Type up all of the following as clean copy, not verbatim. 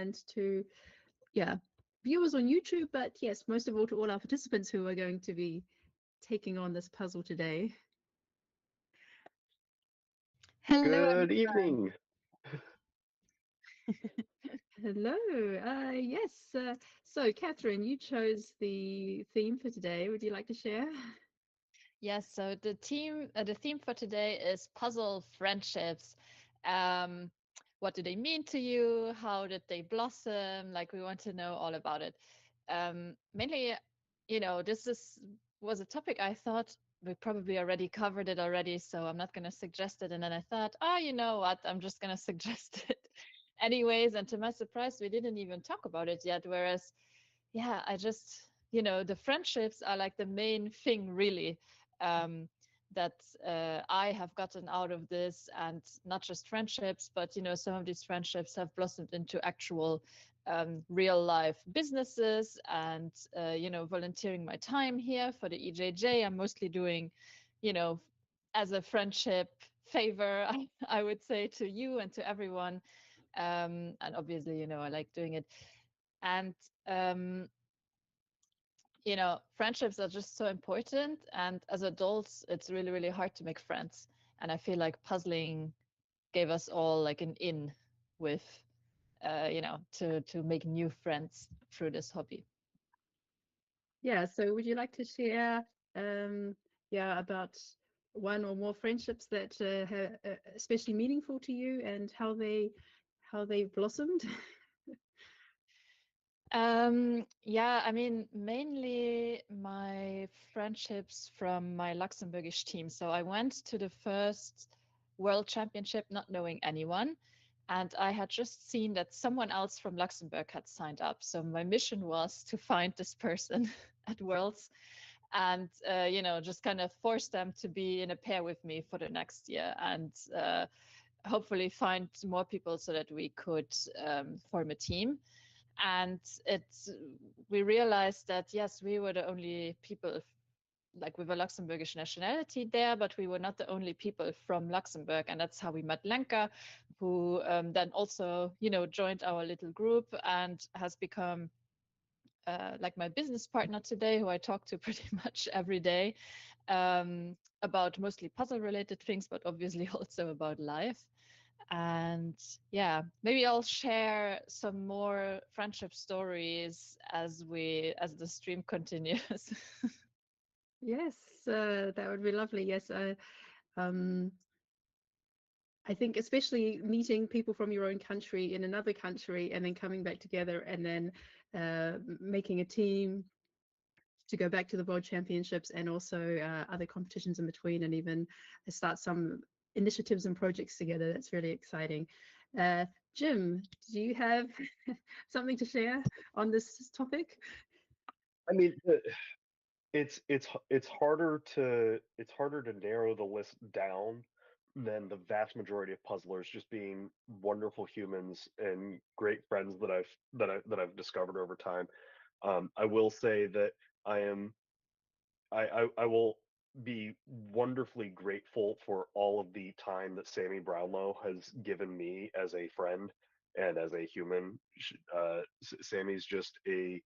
and to, yeah, viewers on YouTube, but yes, most of all to all our participants who are going to be taking on this puzzle today. Hello, Good everyone. evening. Hello. Yes. So, Catherine, you chose the theme for today. Would you like to share? Yes, so the theme for today is puzzle friendships. Um, what do they mean to you? How did they blossom? Like we want to know all about it. Mainly, this was a topic I thought we probably already covered it already, so I'm not going to suggest it. And then I thought, oh, you know what? I'm just going to suggest it anyways. And to my surprise, we didn't even talk about it yet. Whereas, yeah, I just, the friendships are like the main thing, really, um, that I have gotten out of this, and not just friendships, but some of these friendships have blossomed into actual real life businesses, and volunteering my time here for the EJJ. I'm mostly doing, you know, as a friendship favor, I would say, to you and to everyone. And obviously, I like doing it. And um, friendships are just so important. And as adults, it's really, really hard to make friends. And I feel like puzzling gave us all like an in with, to make new friends through this hobby. Yeah. So, would you like to share, yeah, about one or more friendships that are especially meaningful to you and how they blossomed? Yeah, I mean, mainly my friendships from my Luxembourgish team. So I went to the first World Championship not knowing anyone, and I had just seen that someone else from Luxembourg had signed up. So my mission was to find this person at Worlds and, just kind of force them to be in a pair with me for the next year, and hopefully find more people so that we could form a team. And it's we realized that yes, we were the only people like with a Luxembourgish nationality there, but we were not the only people from Luxembourg. And that's how we met Lenka, who then also joined our little group and has become like my business partner today, who I talk to pretty much every day, about mostly puzzle related things, but obviously also about life. And yeah, maybe I'll share some more friendship stories as the stream continues. Yes, that would be lovely. Yes, um, I think especially meeting people from your own country in another country and then coming back together and then making a team to go back to the World Championships and also other competitions in between, and even start some initiatives and projects together. That's really exciting. Uh, Jim, do you have something to share on this topic? I mean, it's harder to narrow the list down than the vast majority of puzzlers just being wonderful humans and great friends that I've discovered over time. I will say that I am I will be wonderfully grateful for all of the time that Sammy Brownlow has given me as a friend and as a human. Sammy's just a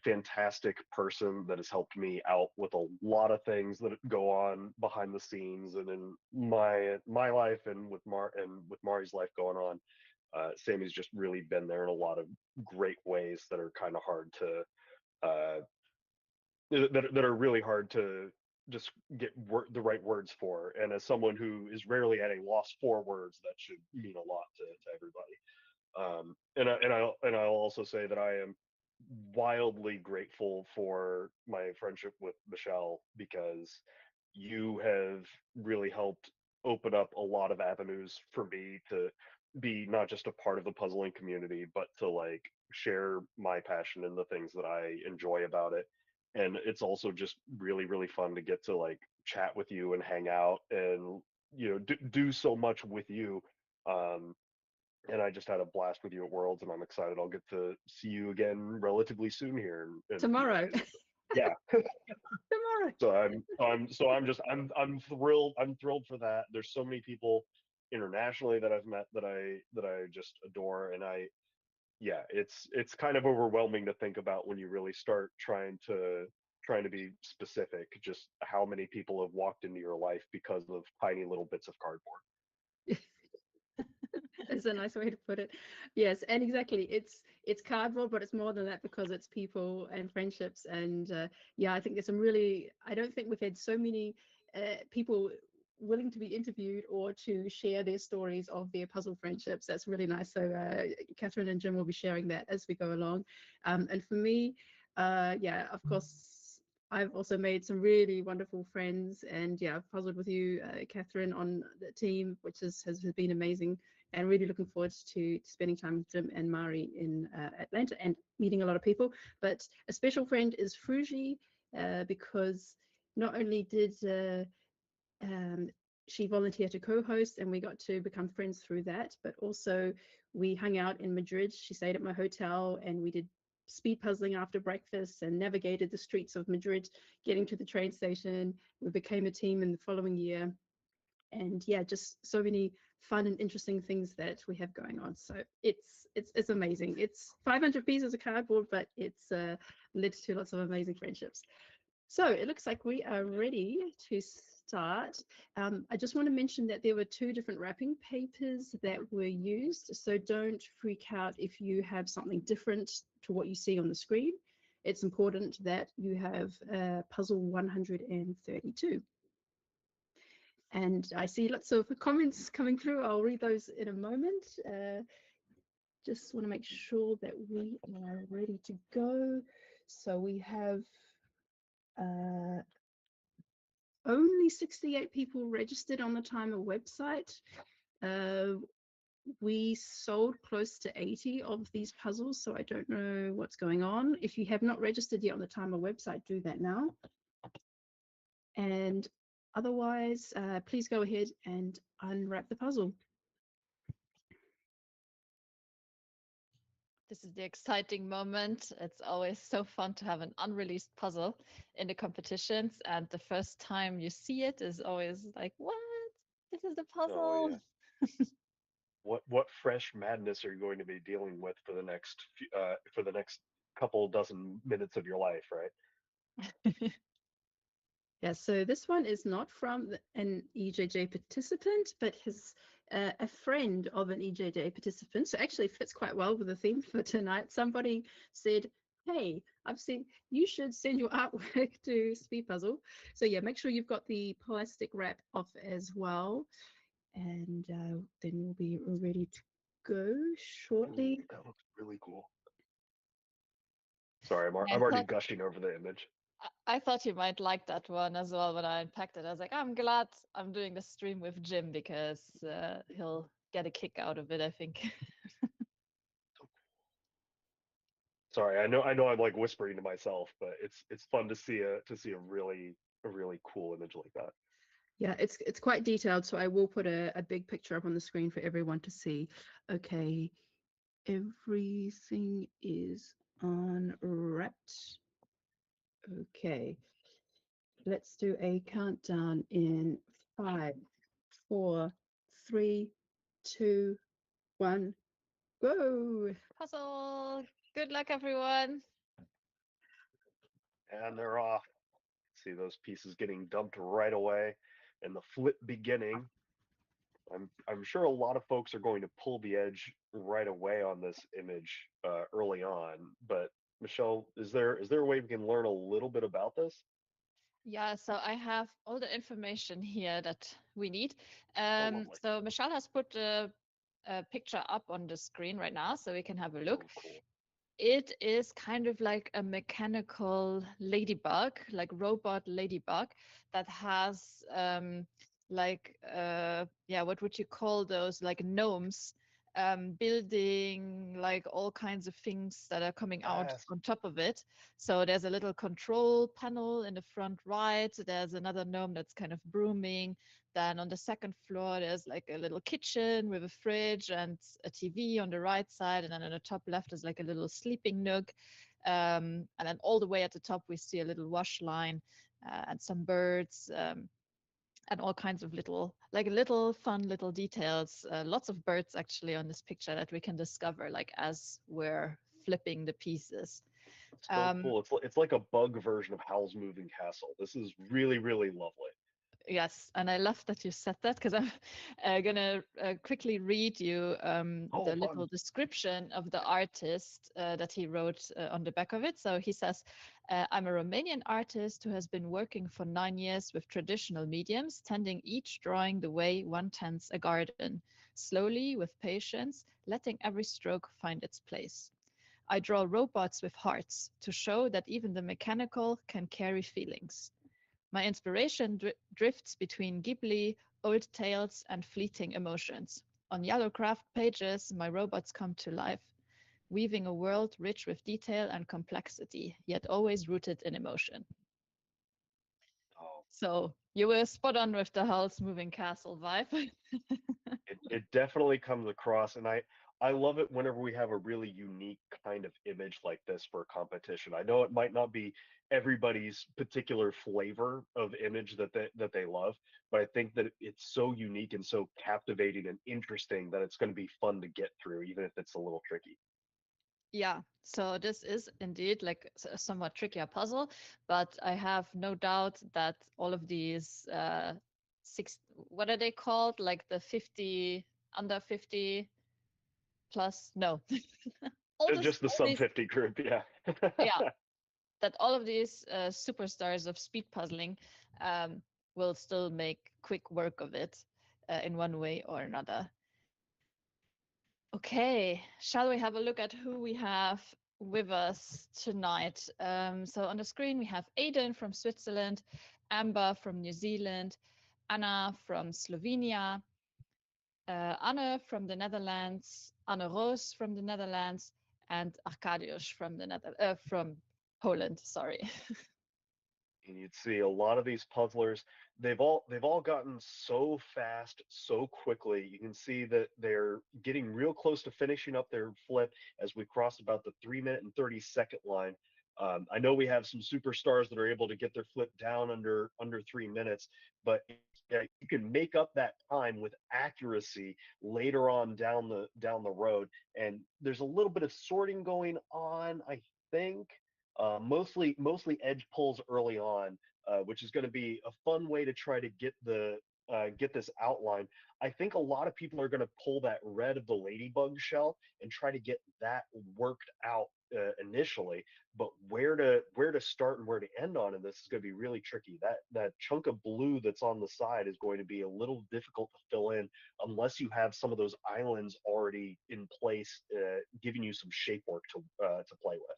fantastic person that has helped me out with a lot of things that go on behind the scenes and in my life and with Mari's life going on. Sammy's just really been there in a lot of great ways that are kind of hard to uh, that are really hard to just get the right words for. And as someone who is rarely at a loss for words, that should mean a lot to everybody. And I'll also say that I am wildly grateful for my friendship with Michelle, because you have really helped open up a lot of avenues for me to be not just a part of the puzzling community, but to like share my passion and the things that I enjoy about it. And it's also just really, really fun to get to like chat with you and hang out and do so much with you. Um, and I just had a blast with you at Worlds, and I'm excited I'll get to see you again relatively soon here in a few Tomorrow. days. Yeah. Tomorrow. So I'm thrilled. I'm thrilled for that. There's so many people internationally that I've met that I just adore, and yeah, it's kind of overwhelming to think about when you really start trying to be specific, just how many people have walked into your life because of tiny little bits of cardboard. It's a nice way to put it. Yes, and exactly. It's cardboard, but it's more than that because it's people and friendships. And yeah, I think there's some really. I don't think we've had so many people willing to be interviewed or to share their stories of their puzzle friendships. That's really nice. So Catherine and Jim will be sharing that as we go along. And for me, yeah, of course. I've also made some really wonderful friends, and yeah, I've puzzled with you, Catherine, on the team, which has been amazing, and really looking forward to spending time with Jim and Mari in Atlanta and meeting a lot of people. But a special friend is Fruji, because not only did um, she volunteered to co-host and we got to become friends through that, but also we hung out in Madrid. She stayed at my hotel and we did speed puzzling after breakfast and navigated the streets of Madrid, getting to the train station. We became a team in the following year, and yeah, just so many fun and interesting things that we have going on. So it's amazing. It's 500 pieces of cardboard, but it's led to lots of amazing friendships. So it looks like we are ready to start. I just want to mention that there were two different wrapping papers that were used, so don't freak out if you have something different to what you see on the screen. It's important that you have puzzle 132. And I see lots of comments coming through. I'll read those in a moment. Just want to make sure that we are ready to go. So we have only 68 people registered on the Timer website. We sold close to 80 of these puzzles, so I don't know what's going on. If you have not registered yet on the Timer website, do that now. And otherwise, please go ahead and unwrap the puzzle. This is the exciting moment. It's always so fun to have an unreleased puzzle in the competitions, and the first time you see it is always like, what? This is the Oh puzzle. yeah. What fresh madness are you going to be dealing with for the next couple dozen minutes of your life, right? Yeah, so this one is not from an EJJ participant, but his a friend of an EJJ participant. So actually fits quite well with the theme for tonight. Somebody said, "Hey, I've seen you should send your artwork to SpeedPuzzle." So yeah, make sure you've got the plastic wrap off as well, and then we'll be ready to go shortly. Ooh, that looks really cool. Sorry, I I'm already thought gushing over the image. I thought you might like that one as well when I unpacked it. I was like, I'm glad I'm doing the stream with Jim because he'll get a kick out of it, I think. Sorry, I know I'm like whispering to myself, but it's fun to see a really cool image like that. Yeah, it's quite detailed, so I will put a big picture up on the screen for everyone to see. Okay, everything is unwrapped. Okay, let's do a countdown in 5, 4, 3, 2, 1, go. Puzzle. Good luck, everyone. And they're off. See those pieces getting dumped right away, and the flip beginning. I'm sure a lot of folks are going to pull the edge right away on this image early on. But Michelle, is there a way we can learn a little bit about this? Yeah, so I have all the information here that we need. Oh, lovely. So Michelle has put a picture up on the screen right now, so we can have a look. Oh, cool. It is kind of like a mechanical ladybug, like robot ladybug that has yeah, what would you call those? Like gnomes, building like all kinds of things that are coming out Yes. on top of it. So there's a little control panel in the front right. There's another gnome that's kind of brooming. Then on the second floor, there's like a little kitchen with a fridge and a TV on the right side. And then on the top left is like a little sleeping nook. And then all the way at the top, we see a little wash line and some birds. and all kinds of little fun little details. Lots of birds actually on this picture that we can discover like as we're flipping the pieces. So Um, cool. It's like a bug version of Howl's Moving Castle. This is really, really lovely. Yes, and I love that you said that because I'm gonna quickly read you Oh, the little fun. description of the artist that he wrote on the back of it. So he says, I'm a Romanian artist who has been working for 9 years with traditional mediums, tending each drawing the way one tends a garden, slowly, with patience, letting every stroke find its place. I draw robots with hearts to show that even the mechanical can carry feelings. My inspiration drifts between Ghibli, old tales, and fleeting emotions. On yellow craft pages, my robots come to life, weaving a world rich with detail and complexity, yet always rooted in emotion. Oh, So you were spot on with the Hell's Moving Castle vibe. it definitely comes across, and I love it whenever we have a really unique kind of image like this for a competition. I know it might not be everybody's particular flavor of image that they love, but I think that it's so unique and so captivating and interesting that it's going to be fun to get through, even if it's a little tricky. Yeah, so this is indeed like a somewhat trickier puzzle, but I have no doubt that all of these what are they called? Like the 50, under 50 plus, no, Just the all sub these, 50 group, yeah. yeah, that all of these superstars of speed puzzling um, will still make quick work of it in one way or another. Okay, shall we have a look at who we have with us tonight? So on the screen we have Aidan from Switzerland, Amber from New Zealand, Anna from Slovenia, Anne from the Netherlands, Anne Roos from the Netherlands, and Arkadiusz from from Poland. Sorry. And you'd see a lot of these puzzlers, they've all gotten so fast so quickly. You can see that they're getting real close to finishing up their flip as we cross about the 3 minute and 30 second line. I know we have some superstars that are able to get their flip down under 3 minutes, but yeah, you can make up that time with accuracy later on down the road. And there's a little bit of sorting going on, I think. Mostly edge pulls early on, which is going to be a fun way to try to get this outline. I think a lot of people are going to pull that red of the ladybug shell and try to get that worked out initially. But where to start and where to end on in this is going to be really tricky. That chunk of blue that's on the side is going to be a little difficult to fill in unless you have some of those islands already in place, giving you some shape work to play with.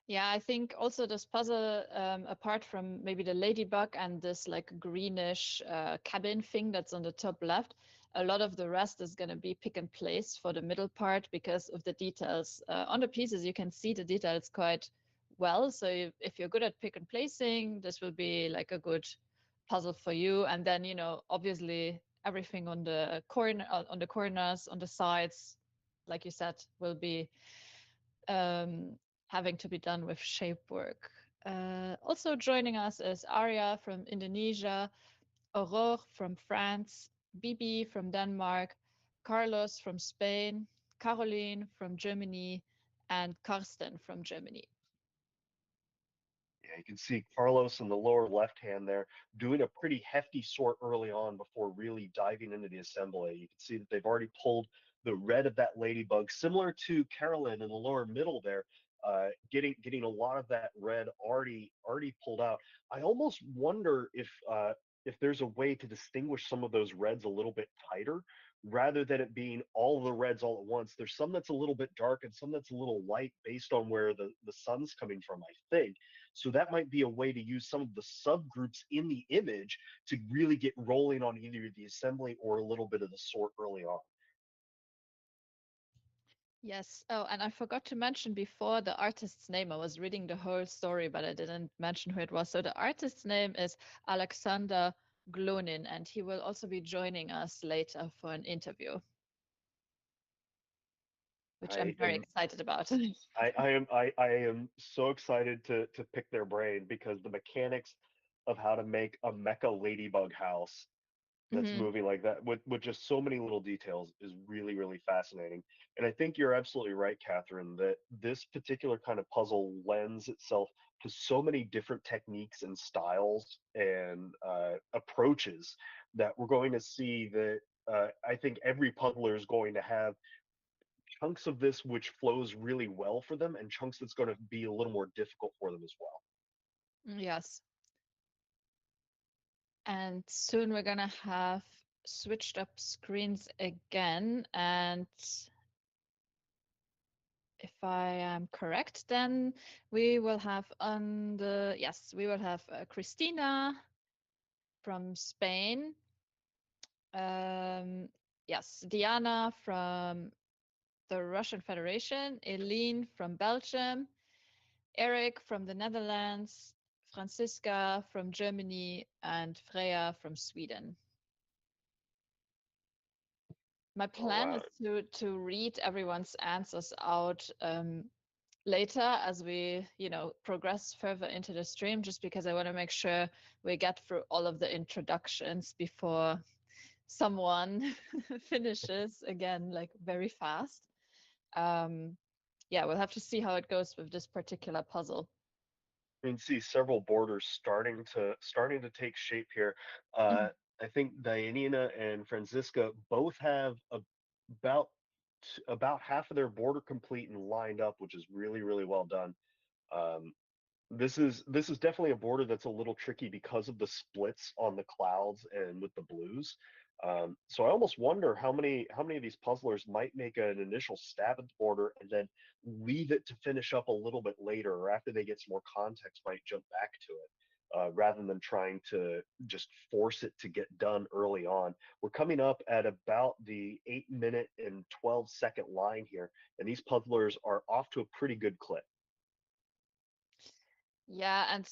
Yeah, I think also this puzzle, apart from maybe the ladybug and this like greenish cabin thing that's on the top left, a lot of the rest is going to be pick and place for the middle part because of the details. On the pieces, you can see the details quite well. So if you're good at pick and placing, this will be like a good puzzle for you. And then, obviously everything on the on the corners, on the sides, like you said, will be um, having to be done with shape work. Also joining us is Arya from Indonesia, Aurore from France, Bibi from Denmark, Carlos from Spain, Caroline from Germany, and Karsten from Germany. Yeah, you can see Carlos in the lower left hand there doing a pretty hefty sort early on before really diving into the assembly. You can see that they've already pulled the red of that ladybug, similar to Carolyn in the lower middle there, getting a lot of that red already pulled out. I almost wonder if there's a way to distinguish some of those reds a little bit tighter rather than it being all the reds all at once. There's some that's a little bit dark and some that's a little light based on where the sun's coming from, I think. So that might be a way to use some of the subgroups in the image to really get rolling on either the assembly or a little bit of the sort early on. Yes. Oh, and I forgot to mention before the artist's name. I was reading the whole story, but I didn't mention who it was. So the artist's name is Alexander Glonin, and he will also be joining us later for an interview, which I'm I very am excited about. I am so excited to pick their brain because the mechanics of how to make a mecha ladybug house that's Hmm. moving like that with just so many little details is really, really fascinating. And I think you're absolutely right, Catherine, that this particular kind of puzzle lends itself to so many different techniques and styles and approaches that we're going to see that I think every puzzler is going to have chunks of this which flows really well for them and chunks that's going to be a little more difficult for them as well. Yes. And soon we're gonna have switched up screens again. And if I am correct, then we will have on the, yes, we will have Christina from Spain. Um, yes, Diana from the Russian Federation, Eileen from Belgium, Eric from the Netherlands, Franziska from Germany, and Freya from Sweden. My Oh plan wow. is to read everyone's answers out later as we, progress further into the stream, just because I want to make sure we get through all of the introductions before someone finishes again, like very fast. Um, yeah, we'll have to see how it goes with this particular puzzle. You can see several borders starting to take shape here. Uh, Mhm. I think Diana and Franziska both have about about half of their border complete and lined up, which is really, really well done. Um, this is definitely a border that's a little tricky because of the splits on the clouds and with the blues. So I almost wonder how many of these puzzlers might make an initial stab at the border and then leave it to finish up a little bit later, or after they get some more context, might jump back to it, rather than trying to just force it to get done early on. We're coming up at about the 8 minute and 12-second line here, and these puzzlers are off to a pretty good clip. Yeah, and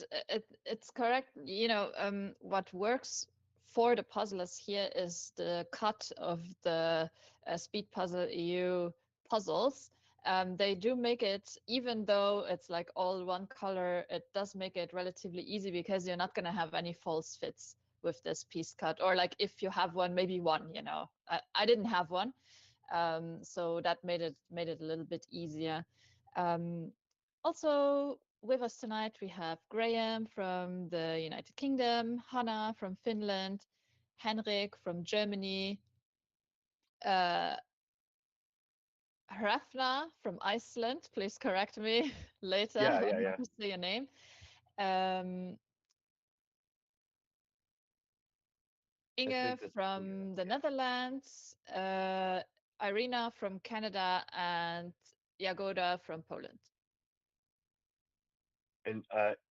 it's correct. What works for the puzzlers here is the cut of the SpeedPuzzle.eu puzzles. They do make it, even though it's like all one color, it does make it relatively easy because you're not going to have any false fits with this piece cut. Or like if you have one, maybe one. I didn't have one. So that made it a little bit easier. Um, Also with us tonight, we have Graham from the United Kingdom, Hannah from Finland, Henrik from Germany, uh, Hrafna from Iceland. Please correct me later Yeah, on yeah, how yeah. to say your name. Um, I Inge think that's yeah. from the Netherlands, Irina from Canada, and Jagoda from Poland. And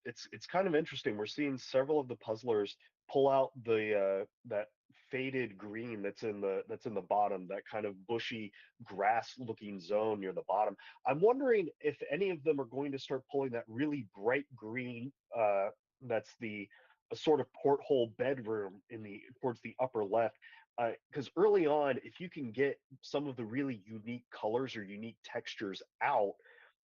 it's kind of interesting. We're seeing several of the puzzlers pull out the that faded green that's in the bottom, that kind of bushy grass looking zone near the bottom. I'm wondering if any of them are going to start pulling that really bright green, that's the a sort of porthole bedroom in the towards the upper left. Because early on, if you can get some of the really unique colors or unique textures out,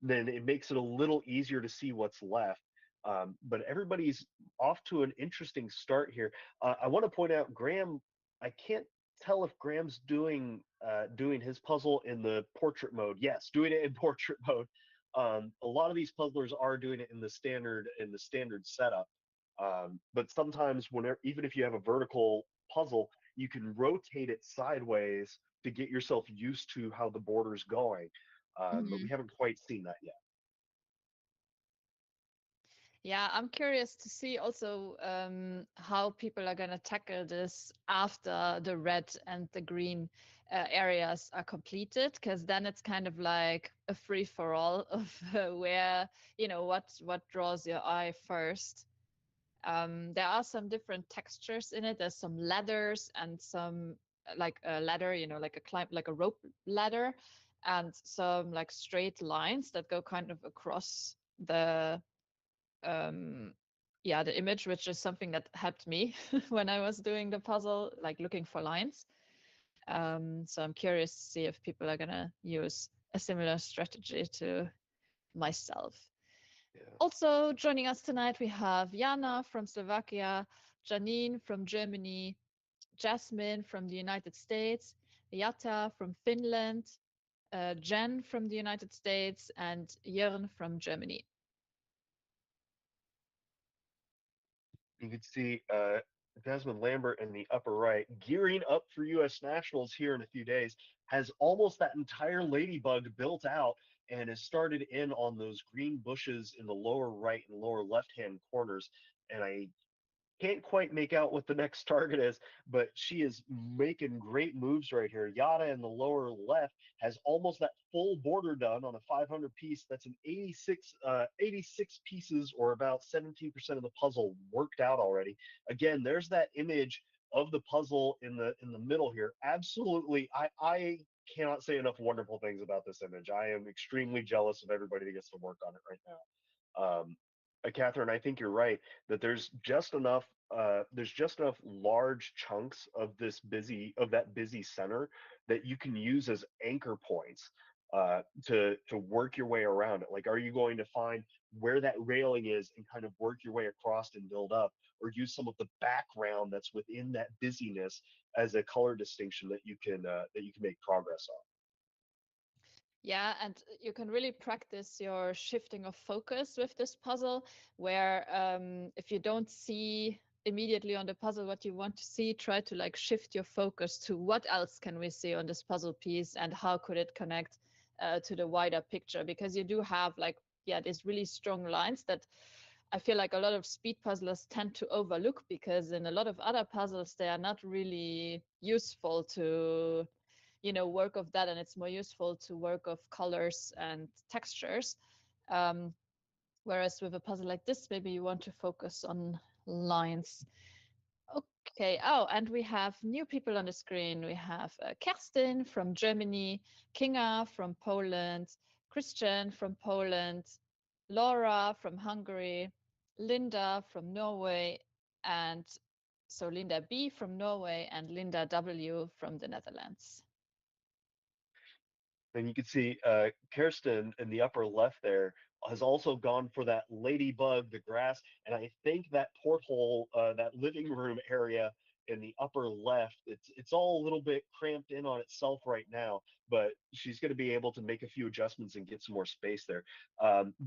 then it makes it a little easier to see what's left. But everybody's off to an interesting start here. I want to point out, Graham. I can't tell if Graham's doing his puzzle in the portrait mode. Yes, doing it in portrait mode. A lot of these puzzlers are doing it in the standard setup. But sometimes, whenever even if you have a vertical puzzle, you can rotate it sideways to get yourself used to how the border's going. But we Mhm. haven't quite seen that yet. Yeah, I'm curious to see also how people are going to tackle this after the red and the green areas are completed, because then it's kind of like a free for all of where, what draws your eye first. There are some different textures in it. There's some ladders and some like a ladder, like a climb, like a rope ladder, and some like straight lines that go kind of across the um yeah, the image, which is something that helped me when I was doing the puzzle, like looking for lines. So I'm curious to see if people are gonna use a similar strategy to myself. Yeah. Also joining us tonight, we have Jana from Slovakia, Janine from Germany, Jasmine from the United States, Yata from Finland, Jen from the United States, and Jörn from Germany. You can see Desmond Lambert in the upper right, gearing up for U.S. Nationals here in a few days, has almost that entire ladybug built out and has started in on those green bushes in the lower right and lower left-hand corners. And I can't quite make out what the next target is, but she is making great moves right here. Yada in the lower left has almost that full border done on a 500 piece. That's an 86 pieces, or about 17% of the puzzle worked out already. Again, there's that image of the puzzle in the middle here. Absolutely, I cannot say enough wonderful things about this image. I am extremely jealous of everybody that gets to work on it right now. Catherine, I think you're right that there's just enough large chunks of that busy center that you can use as anchor points to work your way around it. Like, are you going to find where that railing is and kind of work your way across and build up, or use some of the background that's within that busyness as a color distinction that you can make progress on? Yeah, and you can really practice your shifting of focus with this puzzle, where if you don't see immediately on the puzzle what you want to see, try to like shift your focus to what else can we see on this puzzle piece and how could it connect to the wider picture, because you do have like, yeah, these really strong lines that I feel like a lot of speed puzzlers tend to overlook, because in a lot of other puzzles they are not really useful to work of that, and it's more useful to work of colors and textures, um, whereas with a puzzle like this maybe you want to focus on lines. Okay. Oh, and we have new people on the screen. We have Kerstin from Germany, Kinga from Poland, Christian from Poland, Laura from Hungary, Linda from Norway, and so Linda B from Norway and Linda W from the Netherlands. And you can see Kirsten in the upper left there has also gone for that ladybug, the grass, and I think that porthole, that living room area in the upper left, it's all a little bit cramped in on itself right now, but she's going to be able to make a few adjustments and get some more space there.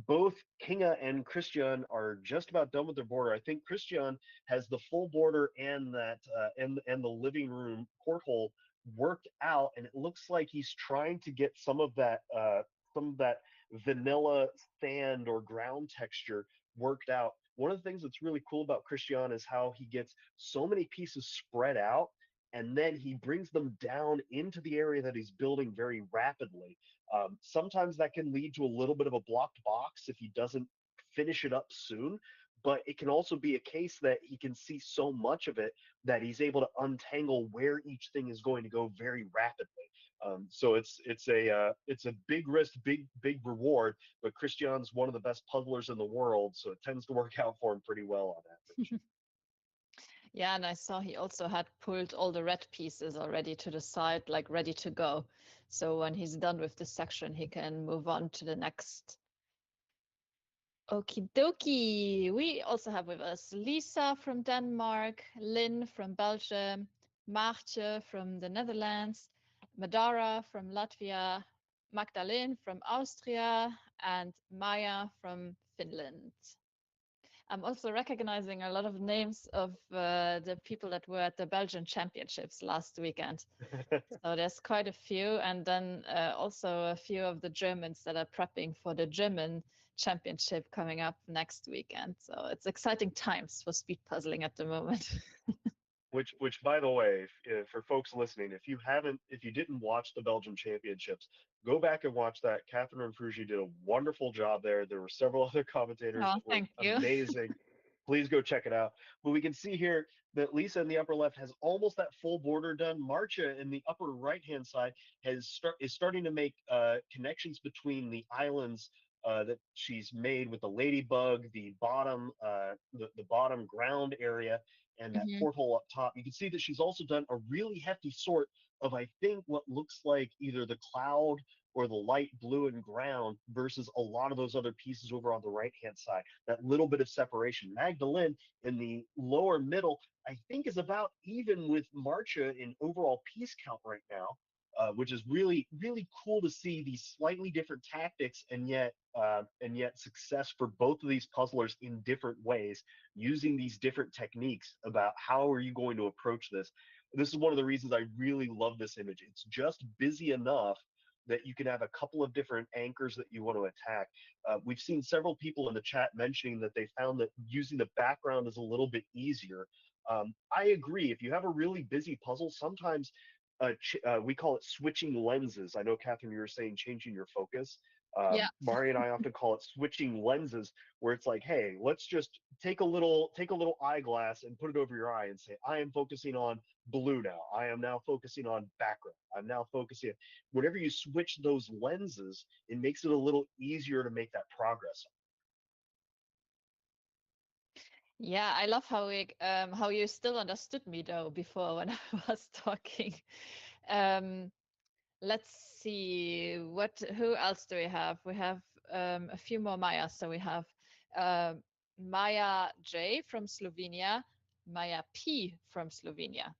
Both Kinga and Christian are just about done with their border. I think Christian has the full border and that and the living room porthole worked out, and it looks like he's trying to get some of that vanilla sand or ground texture worked out. One of the things that's really cool about Christian is how he gets so many pieces spread out, and then he brings them down into the area that he's building very rapidly. Sometimes that can lead to a little bit of a blocked box if he doesn't finish it up soon, but it can also be a case that he can see so much of it that he's able to untangle where each thing is going to go very rapidly. So it's a big risk, big reward. But Christian's one of the best puzzlers in the world, so it tends to work out for him pretty well on average. Yeah, and I saw he also had pulled all the red pieces already to the side, like ready to go. So when he's done with this section, he can move on to the next. Okie dokie. We also have with us Lisa from Denmark, Lynn from Belgium, Maartje from the Netherlands, Madara from Latvia, Magdalene from Austria, and Maya from Finland. I'm also recognizing a lot of names of the people that were at the Belgian Championships last weekend. So there's quite a few, and then also a few of the Germans that are prepping for the German Championship coming up next weekend. So it's exciting times for speed puzzling at the moment. Which, by the way, for folks listening, if you didn't watch the Belgian Championships, go back and watch that. Catherine and Frugy did a wonderful job there. There were several other commentators Oh, that were thank you. amazing. Please go check it out. But we can see here that Lisa in the upper left has almost that full border done. Marcia in the upper right-hand side is starting to make connections between the islands that she's made with the ladybug, the bottom ground area, and that Mhm. porthole up top. You can see that she's also done a really hefty sort of, I think, what looks like either the cloud or the light blue and ground versus a lot of those other pieces over on the right hand side. That little bit of separation. Magdalene in the lower middle, I think, is about even with Marcha in overall piece count right now. Which is really really cool to see these slightly different tactics and yet success for both of these puzzlers in different ways, using these different techniques about how are you going to approach this. This is one of the reasons I really love this image. It's just busy enough that you can have a couple of different anchors that you want to attack. We've seen several people in the chat mentioning that they found that using the background is a little bit easier. I agree. If you have a really busy puzzle, sometimes we call it switching lenses. I know, Catherine, you were saying changing your focus. Yeah. Mari and I often call it switching lenses, where it's like, hey, let's just take a little eyeglass and put it over your eye and say, I am focusing on blue now. I am now focusing on background. I'm now focusing. Whenever you switch those lenses, it makes it a little easier to make that progress. Yeah, I love how you still understood me though before when I was talking. Um, let's see who else do we have? We have a few more Mayas. So we have um Maya J from Slovenia, Maya P from Slovenia,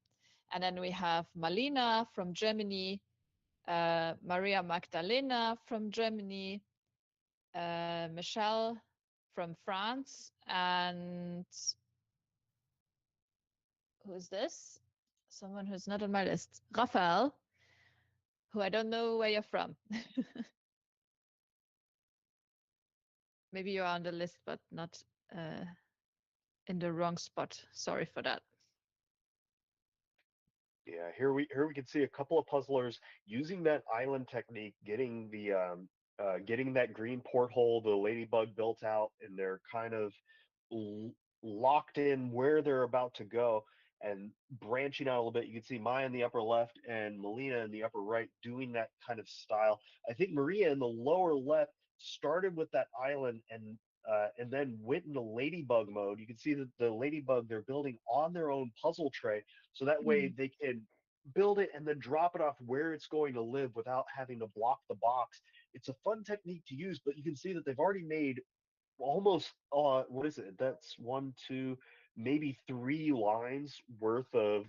and then we have Malina from Germany, Maria Magdalena from Germany, Michelle from France, and who's this? Someone who's not on my list. Raphael, who I don't know where you're from. Maybe you're on the list, but not uh, in the wrong spot. Sorry for that. Yeah, here we can see a couple of puzzlers using that island technique, getting that green porthole, the ladybug built out, and they're kind of l- locked in where they're about to go and branching out a little bit. You can see Maya in the upper left and Melina in the upper right doing that kind of style. I think Maria in the lower left started with that island and then went into ladybug mode. You can see that the ladybug they're building on their own puzzle tray, so that way Mm. they can build it and then drop it off where it's going to live without having to block the box. It's a fun technique to use, but you can see that they've already made almost what is it? That's one, two, maybe three lines worth of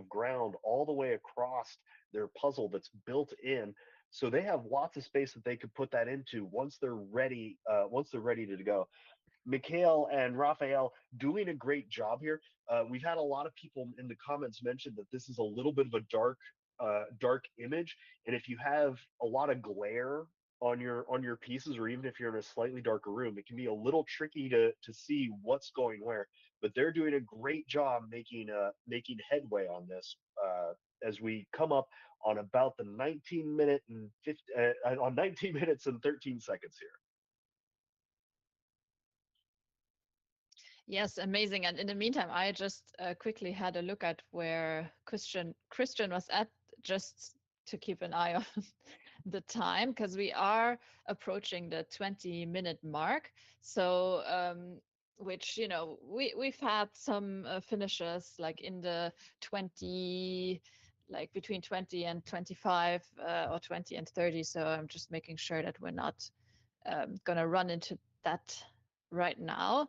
ground all the way across their puzzle that's built in. So they have lots of space that they could put that into once they're ready to go. Mikhail and Raphael doing a great job here. We've had a lot of people in the comments mention that this is a little bit of a dark image, and if you have a lot of glare on your pieces, or even if you're in a slightly darker room, it can be a little tricky to see what's going where. But they're doing a great job making headway on this. As we come up on about the 19 minutes and 13 seconds here. Yes, amazing. And in the meantime, I just quickly had a look at where Christian was at, just to keep an eye on the time, because we are approaching the 20-minute mark. So, which, we've had some finishers like in the 20, like between 20 and 25, or 20 and 30. So I'm just making sure that we're not gonna run into that right now,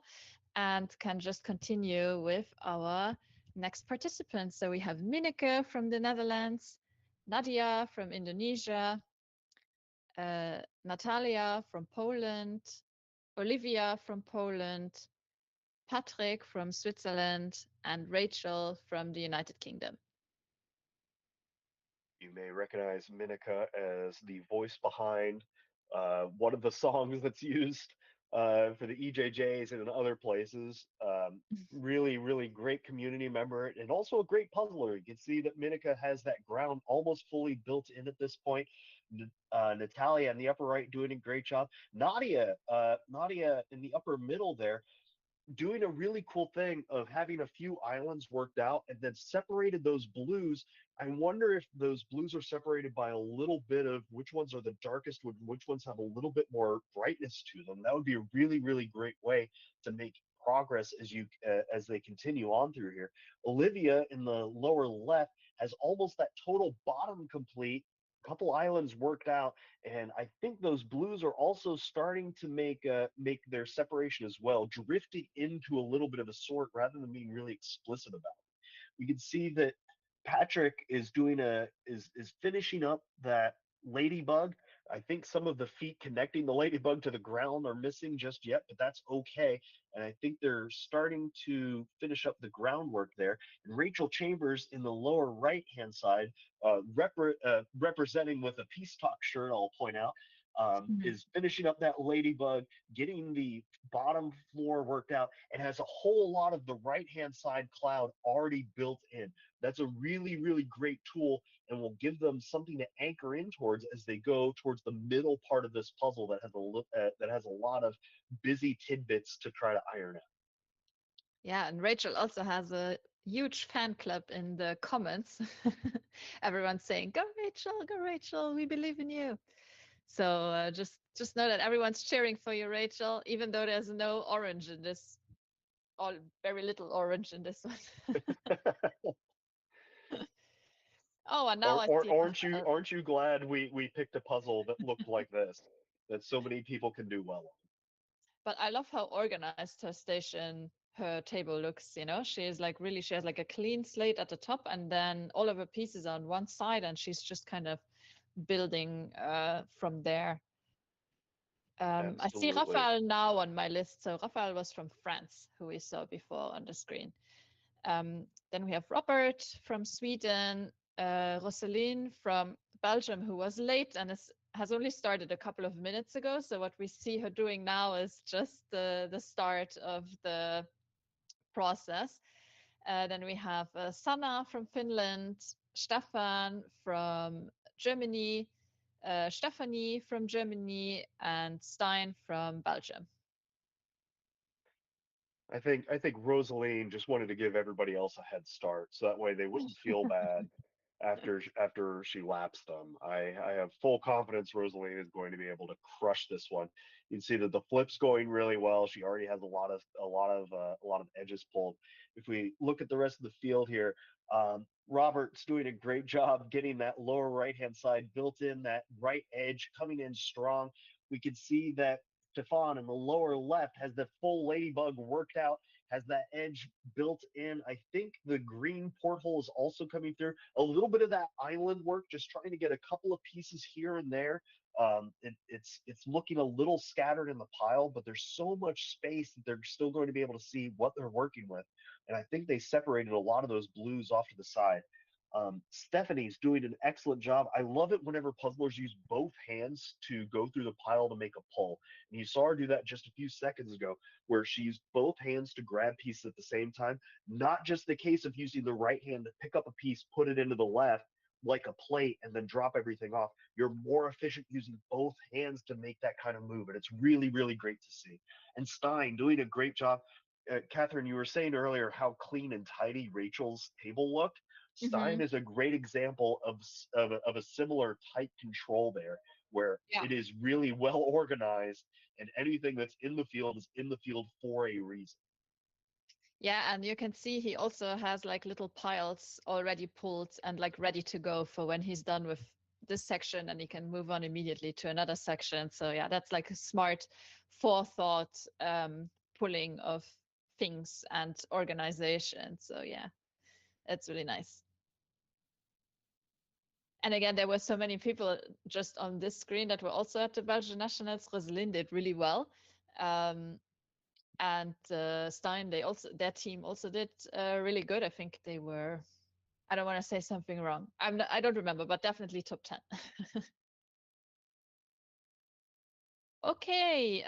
and can just continue with our next participants. So we have Mineke from the Netherlands, Nadia from Indonesia, Natalia from Poland, Olivia from Poland, Patrick from Switzerland, and Rachel from the United Kingdom. You may recognize Minika as the voice behind one of the songs that's used for the EJJs and in other places. Really, really great community member and also a great puzzler. You can see that Minika has that ground almost fully built in at this point. Natalia in the upper right doing a great job. Nadia in the upper middle there doing a really cool thing of having a few islands worked out and then separated those blues. I wonder if those blues are separated by a little bit of which ones are the darkest, which ones have a little bit more brightness to them. That would be a really, really great way to make progress as they continue on through here. Olivia in the lower left has almost that total bottom couple islands worked out, and I think those blues are also starting to make their separation as well, drifting into a little bit of a sort rather than being really explicit about it. We can see that Patrick is doing a is finishing up that ladybug. I think some of the feet connecting the ladybug to the ground are missing just yet, but that's okay. And I think they're starting to finish up the groundwork there. And Rachel Chambers in the lower right hand side, representing with a peace talk shirt, I'll point out, Mhm. is finishing up that ladybug, getting the bottom floor worked out, and has a whole lot of the right hand side cloud already built in. That's a really, really great tool and will give them something to anchor in towards as they go towards the middle part of this puzzle that has a lot of busy tidbits to try to iron out. Yeah, and Rachel also has a huge fan club in the comments. Everyone's saying, go Rachel, we believe in you." So just know that everyone's cheering for you, Rachel, even though there's no orange in this, or very little orange in this one. Oh, and now I see Raphael. Aren't you glad we picked a puzzle that looked like this, that so many people can do well on? But I love how organized her station, her table looks, you know. She is like really, she has like a clean slate at the top, and then all of her pieces are on one side, and she's just kind of building from there. I see Absolutely. Raphael now on my list. So Raphael was from France, who we saw before on the screen. Then we have Robert from Sweden, Rosaline from Belgium, who was late and has only started a couple of minutes ago. So what we see her doing now is just the start of the process. Then we have Sanna from Finland, Stefan from Germany, Stephanie from Germany, and Stein from Belgium. I think Rosaline just wanted to give everybody else a head start, so that way they wouldn't feel bad after she laps them. I have full confidence Rosaline is going to be able to crush this one. You can see that the flip's going really well. She already has a lot of edges pulled. If we look at the rest of the field here, Robert's doing a great job getting that lower right hand side built in, that right edge coming in strong. We can see that Stefan in the lower left has the full ladybug worked out, has that edge built in. I think the green porthole is also coming through. A little bit of that island work, just trying to get a couple of pieces here and there. It's looking a little scattered in the pile, but there's so much space that they're still going to be able to see what they're working with. And I think they separated a lot of those blues off to the side. Stephanie's doing an excellent job. I love it whenever puzzlers use both hands to go through the pile to make a pull. And you saw her do that just a few seconds ago, where she used both hands to grab pieces at the same time. Not just the case of using the right hand to pick up a piece, put it into the left like a plate, and then drop everything off. You're more efficient using both hands to make that kind of move. And it's really, really great to see. And Stein doing a great job. Catherine, you were saying earlier how clean and tidy Rachel's table looked. Hmm. Stein is a great example of a similar tight control there, where Yeah. it is really well organized, and anything that's in the field is in the field for a reason. Yeah, and you can see he also has like little piles already pulled and like ready to go for when he's done with this section and he can move on immediately to another section. So yeah, that's like a smart forethought pulling of things and organization. So yeah, it's really nice. And again, there were so many people just on this screen that were also at the Belgian Nationals. Rosalind did really well. Um, and Stein, their team also did really good. I think they were. I don't want to say something wrong. I don't remember, but definitely top 10. Okay.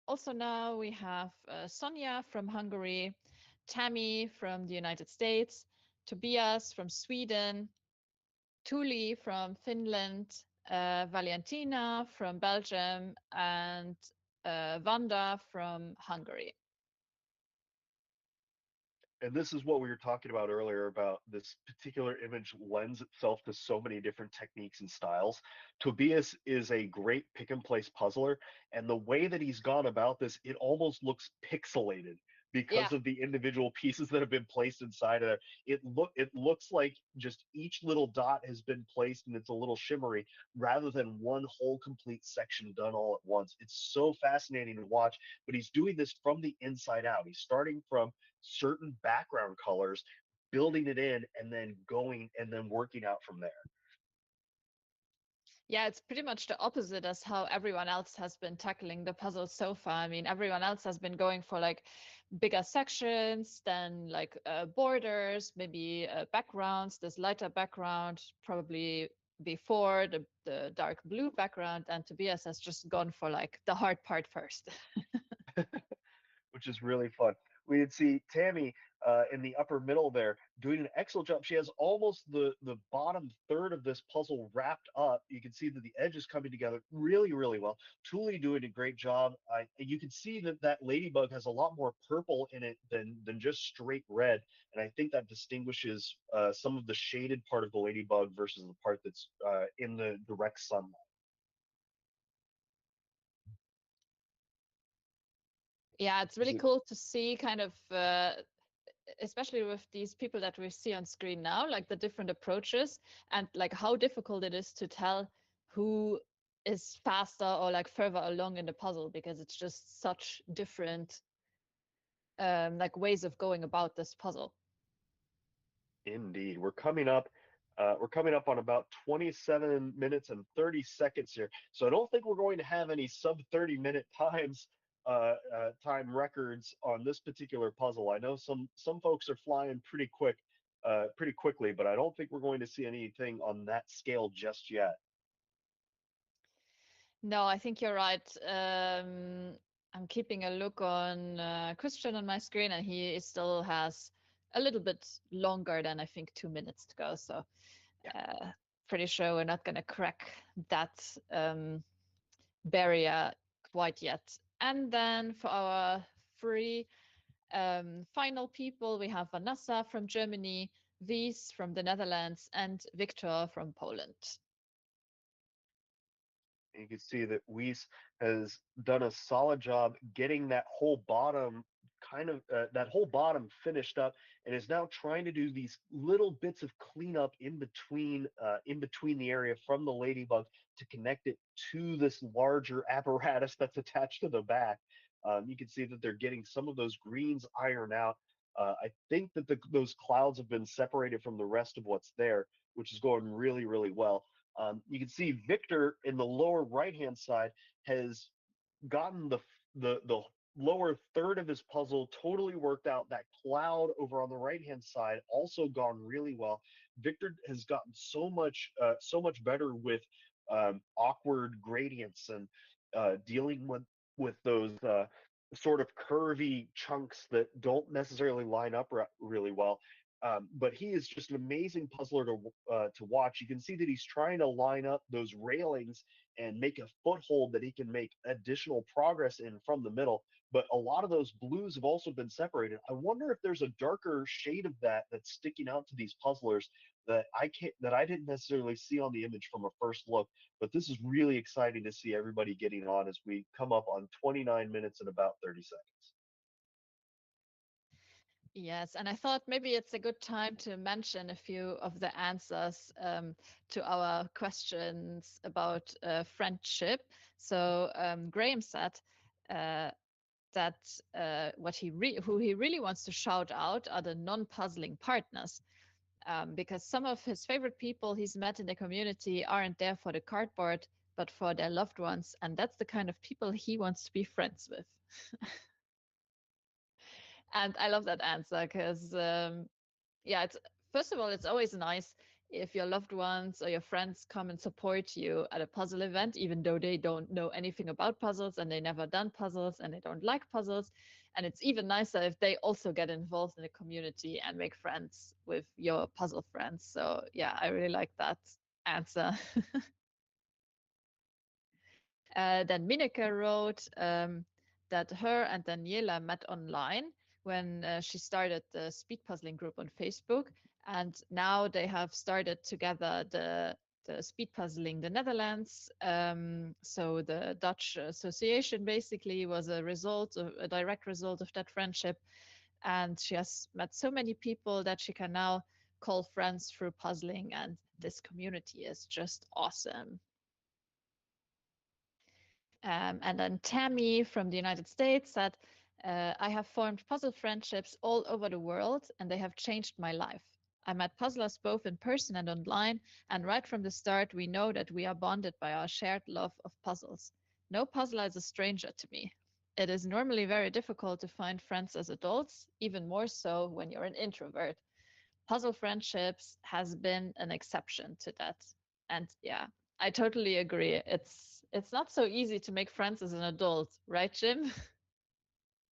Also now we have Sonia from Hungary, Tammy from the United States, Tobias from Sweden, Tuli from Finland, Valentina from Belgium, and Vanda from Hungary. And this is what we were talking about earlier about this particular image lends itself to so many different techniques and styles. Tobias is a great pick and place puzzler, and the way that he's gone about this, it almost looks pixelated. Yeah. because of the individual pieces that have been placed inside of there. It looks like just each little dot has been placed and it's a little shimmery rather than one whole complete section done all at once. It's so fascinating to watch, but he's doing this from the inside out. He's starting from certain background colors, building it in, and then going and then working out from there. Yeah, it's pretty much the opposite as how everyone else has been tackling the puzzle so far. I mean, everyone else has been going for like bigger sections, then like borders, maybe backgrounds, this lighter background, probably before the dark blue background, and Tobias has just gone for like the hard part first. Which is really fun. We would see Tammy in the upper middle there doing an excellent job. She has almost the bottom third of this puzzle wrapped up. You can see that the edge is coming together really, really well. Tuli doing a great job. You can see that that ladybug has a lot more purple in it than just straight red, and I think that distinguishes some of the shaded part of the ladybug versus the part that's in the direct sunlight. Yeah, it's Is really it cool to see kind of especially with these people that we see on screen now, like the different approaches and like how difficult it is to tell who is faster or like further along in the puzzle because it's just such different like ways of going about this puzzle. Indeed. We're coming up on about 27 minutes and 30 seconds here. So I don't think we're going to have any sub 30-minute time records on this particular puzzle. I know some folks are flying pretty quickly, but I don't think we're going to see anything on that scale just yet. No, I think you're right. I'm keeping a look on Christian on my screen, and he still has a little bit longer than I think 2 minutes to go. So Yeah. pretty sure we're not going to crack that barrier quite yet. And then for our three final people, we have Vanessa from Germany, Wies from the Netherlands, and Victor from Poland. You can see that Weiss has done a solid job getting that whole bottom finished up, and is now trying to do these little bits of cleanup in between the area from the ladybug to connect it to this larger apparatus that's attached to the back. You can see that they're getting some of those greens ironed out. I think that those clouds have been separated from the rest of what's there, which is going really, really well. You can see Victor in the lower right hand side has gotten the lower third of his puzzle totally worked out. That cloud over on the right hand side also gone really well. Victor has gotten so much better with awkward gradients and dealing with those sort of curvy chunks that don't necessarily line up really well. But he is just an amazing puzzler to watch. You can see that he's trying to line up those railings and make a foothold that he can make additional progress in from the middle. But a lot of those blues have also been separated. I wonder if there's a darker shade of that that's sticking out to these puzzlers that I didn't necessarily see on the image from a first look. But this is really exciting to see everybody getting on as we come up on 29 minutes and about 30 seconds. Yes, and I thought maybe it's a good time to mention a few of the answers to our questions about friendship. So Graham said uh, that who he really wants to shout out are the non-puzzling partners, because some of his favorite people he's met in the community aren't there for the cardboard, but for their loved ones, and that's the kind of people he wants to be friends with. And I love that answer because, yeah, it's first of all, it's always nice if your loved ones or your friends come and support you at a puzzle event, even though they don't know anything about puzzles and they never done puzzles and they don't like puzzles. And it's even nicer if they also get involved in the community and make friends with your puzzle friends. So yeah, I really like that answer. Then Mineke wrote that her and Daniela met online when she started the speed puzzling group on Facebook. And now they have started together the the speed puzzling the Netherlands. So the Dutch Association basically was a direct result of that friendship. And she has met so many people that she can now call friends through puzzling. And this community is just awesome. And then Tammy from the United States said, I have formed puzzle friendships all over the world, and they have changed my life. I met puzzlers both in person and online, and right from the start, we know that we are bonded by our shared love of puzzles. No puzzler is a stranger to me. It is normally very difficult to find friends as adults, even more so when you're an introvert. Puzzle friendships has been an exception to that. And yeah, I totally agree. It's not so easy to make friends as an adult, right, Jim?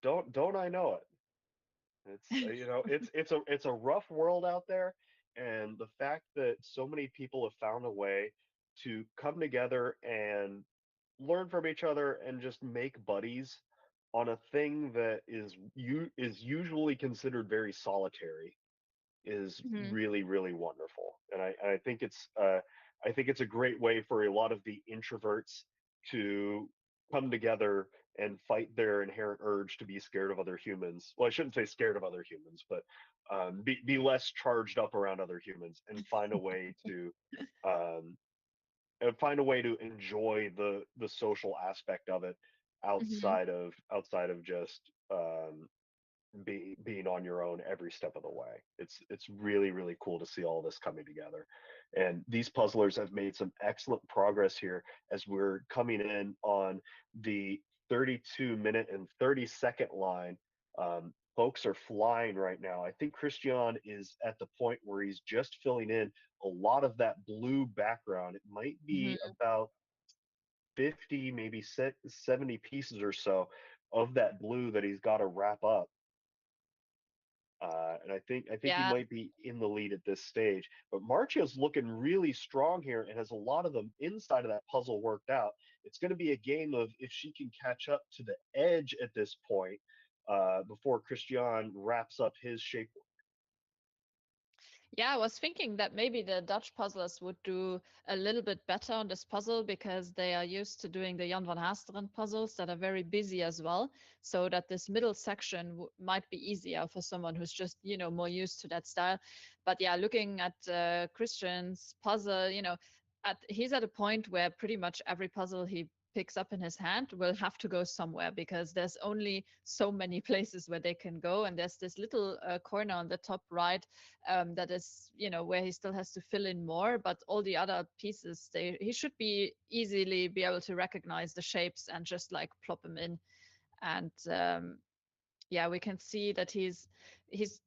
Don't I know it? It's it's a rough world out there, and the fact that so many people have found a way to come together and learn from each other and just make buddies on a thing that is usually considered very solitary is Mhm. really really wonderful, and I think it's a great way for a lot of the introverts to come together and fight their inherent urge to be scared of other humans. Well, I shouldn't say scared of other humans, but be less charged up around other humans and um, find a way to enjoy the social aspect of it Mhm. outside of just being on your own every step of the way. It's really really cool to see all this coming together, and these puzzlers have made some excellent progress here as we're coming in on the 32-minute and 30-second line. Folks are flying right now. I think Christian is at the point where he's just filling in a lot of that blue background. It might be Mhm. about 50, maybe 70 pieces or so of that blue that he's got to wrap up, and I think he Yeah. might be in the lead at this stage. But Marchio's looking really strong here and has a lot of the inside of that puzzle worked out. It's going to be a game of if she can catch up to the edge at this point before Christian wraps up his shape. Yeah, I was thinking that maybe the Dutch puzzlers would do a little bit better on this puzzle because they are used to doing the Jan van Hasteren puzzles that are very busy as well. So that this middle section might be easier for someone who's just, more used to that style. But yeah, looking at Christian's puzzle, he's at a point where pretty much every puzzle he picks up in his hand will have to go somewhere because there's only so many places where they can go. And there's this little corner on the top right that is where he still has to fill in more, but all the other pieces he should be easily be able to recognize the shapes and just like plop them in. And yeah, we can see that he's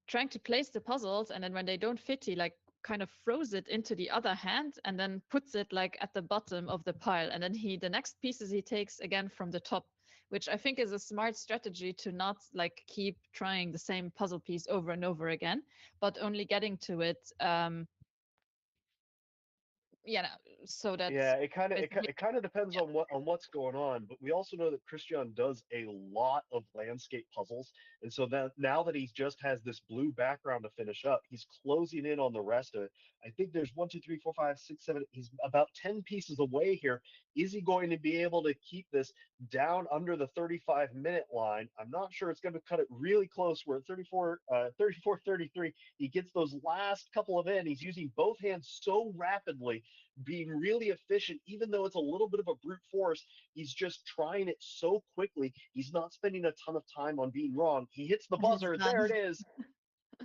trying to place the puzzles, and then when they don't fit, he like kind of throws it into the other hand and then puts it like at the bottom of the pile, and then the next pieces he takes again from the top, which I think is a smart strategy to not like keep trying the same puzzle piece over and over again, but only getting to it you know so that Yeah, basically. it kind of depends on what's going on, but we also know that Christian does a lot of landscape puzzles, and so that now that he just has this blue background to finish up, he's closing in on the rest of it. I think there's one, two, three, four, five, six, seven. He's about 10 pieces away here. Is he going to be able to keep this down under the 35-minute line? I'm not sure. It's going to cut it really close. We're at 34, 33. He gets those last couple of in. He's using both hands so rapidly, being really efficient, even though it's a little bit of a brute force. He's just trying it so quickly. He's not spending a ton of time on being wrong. He hits the And he's buzzer. There it done. is.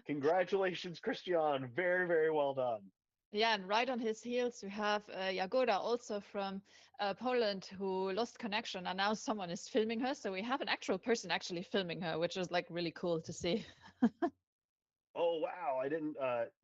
Congratulations, Christian. Very, very well done. Yeah, and right on his heels, we have Jagoda, also from Poland, who lost connection, and now someone is filming her. So we have an actual person actually filming her, which is like really cool to see. Oh wow, I didn't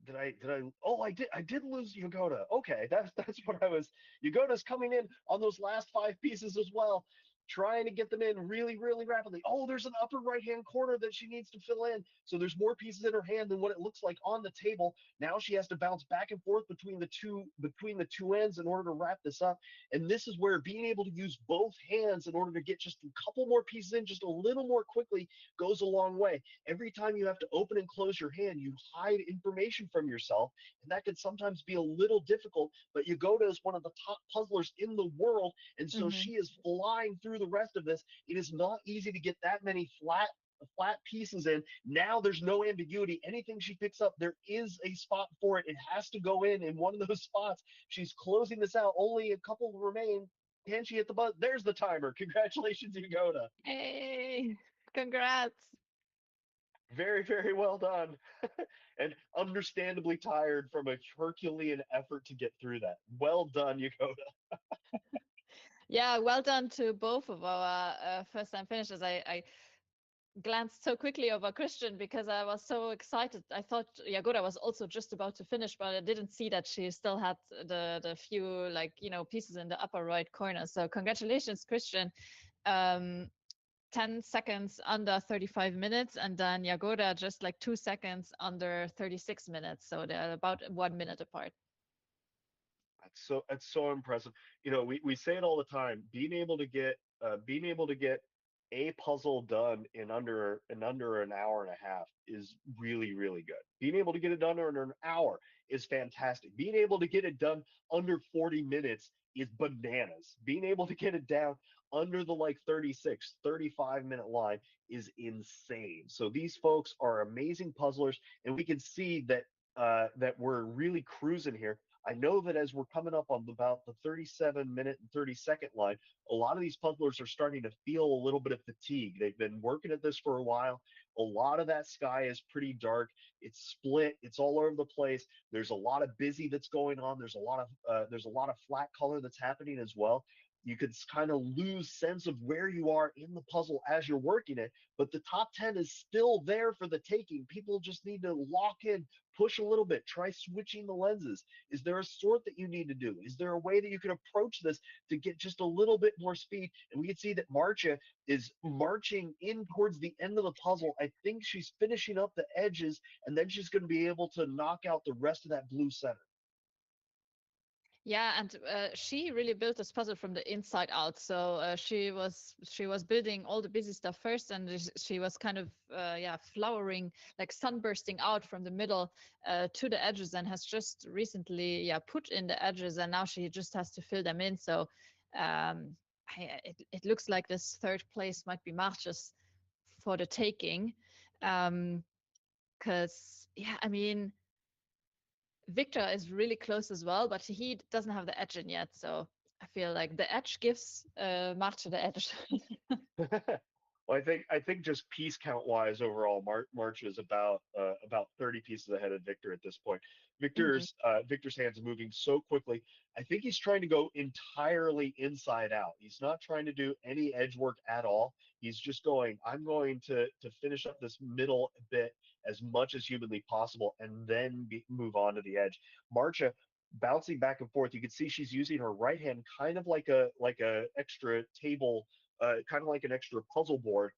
did I oh I did lose Yagoda. Okay, that's what I was. Yagoda's coming in on those last five pieces as well. trying to get them in really, really rapidly. Oh, there's an upper right-hand corner that she needs to fill in. So there's more pieces in her hand than what it looks like on the table. Now she has to bounce back and forth between the two ends in order to wrap this up. And this is where being able to use both hands in order to get just a couple more pieces in just a little more quickly goes a long way. Every time you have to open and close your hand, you hide information from yourself, and that can sometimes be a little difficult. But Yagoda is one of the top puzzlers in the world, and so Hmm. she is flying through the rest of this. It is not easy to get that many flat pieces in. Now there's no ambiguity. Anything she picks up, there is a spot for it. It has to go in one of those spots. She's closing this out. Only a couple remain. Can she hit the button? There's the timer. Congratulations, Yagoda. Hey, congrats. Very, very well done. And understandably tired from a Herculean effort to get through that. Well done, Yagoda. Yeah, well done to both of our first-time finishers. I glanced so quickly over Christian because I was so excited. I thought Jagoda was also just about to finish, but I didn't see that she still had the few pieces in the upper right corner. So congratulations, Christian. Um, 10 seconds under 35 minutes, and then Jagoda just like 2 seconds under 36 minutes. So they're about 1 minute apart. That's so impressive. We say it all the time. Being able to get a puzzle done in under an hour and a half is really, really good. Being able to get it done in an hour is fantastic. Being able to get it done under 40 minutes is bananas. Being able to get it down under the like 36, 35-minute line is insane. So these folks are amazing puzzlers, and we can see that we're really cruising here. I know that as we're coming up on about the 37-minute and 30-second line, a lot of these puzzlers are starting to feel a little bit of fatigue. They've been working at this for a while. A lot of that sky is pretty dark. It's split. It's all over the place. There's a lot of busy that's going on. There's a lot of flat color that's happening as well. You could kind of lose sense of where you are in the puzzle as you're working it, but the top 10 is still there for the taking. People just need to lock in, push a little bit, try switching the lenses. Is there a sort that you need to do? Is there a way that you can approach this to get just a little bit more speed? And we can see that Marcia is marching in towards the end of the puzzle. I think she's finishing up the edges, and then she's going to be able to knock out the rest of that blue center. Yeah, and she really built this puzzle from the inside out. So she was building all the busy stuff first, and she was kind of flowering, like sunbursting out from the middle to the edges, and has just recently put in the edges, and now she just has to fill them in. So it looks like this third place might be March's for the taking, because I mean. Victor is really close as well, but he doesn't have the edge in yet. So I feel like the edge gives Marta the edge. Well, I think just piece count wise overall, March is about 30 pieces ahead of Victor at this point. Mhm. Victor's hands are moving so quickly. I think he's trying to go entirely inside out. He's not trying to do any edge work at all. He's just going, I'm going to finish up this middle bit as much as humanly possible and then move on to the edge. Marcha bouncing back and forth. You can see she's using her right hand kind of like a extra table, kind of like an extra puzzle board,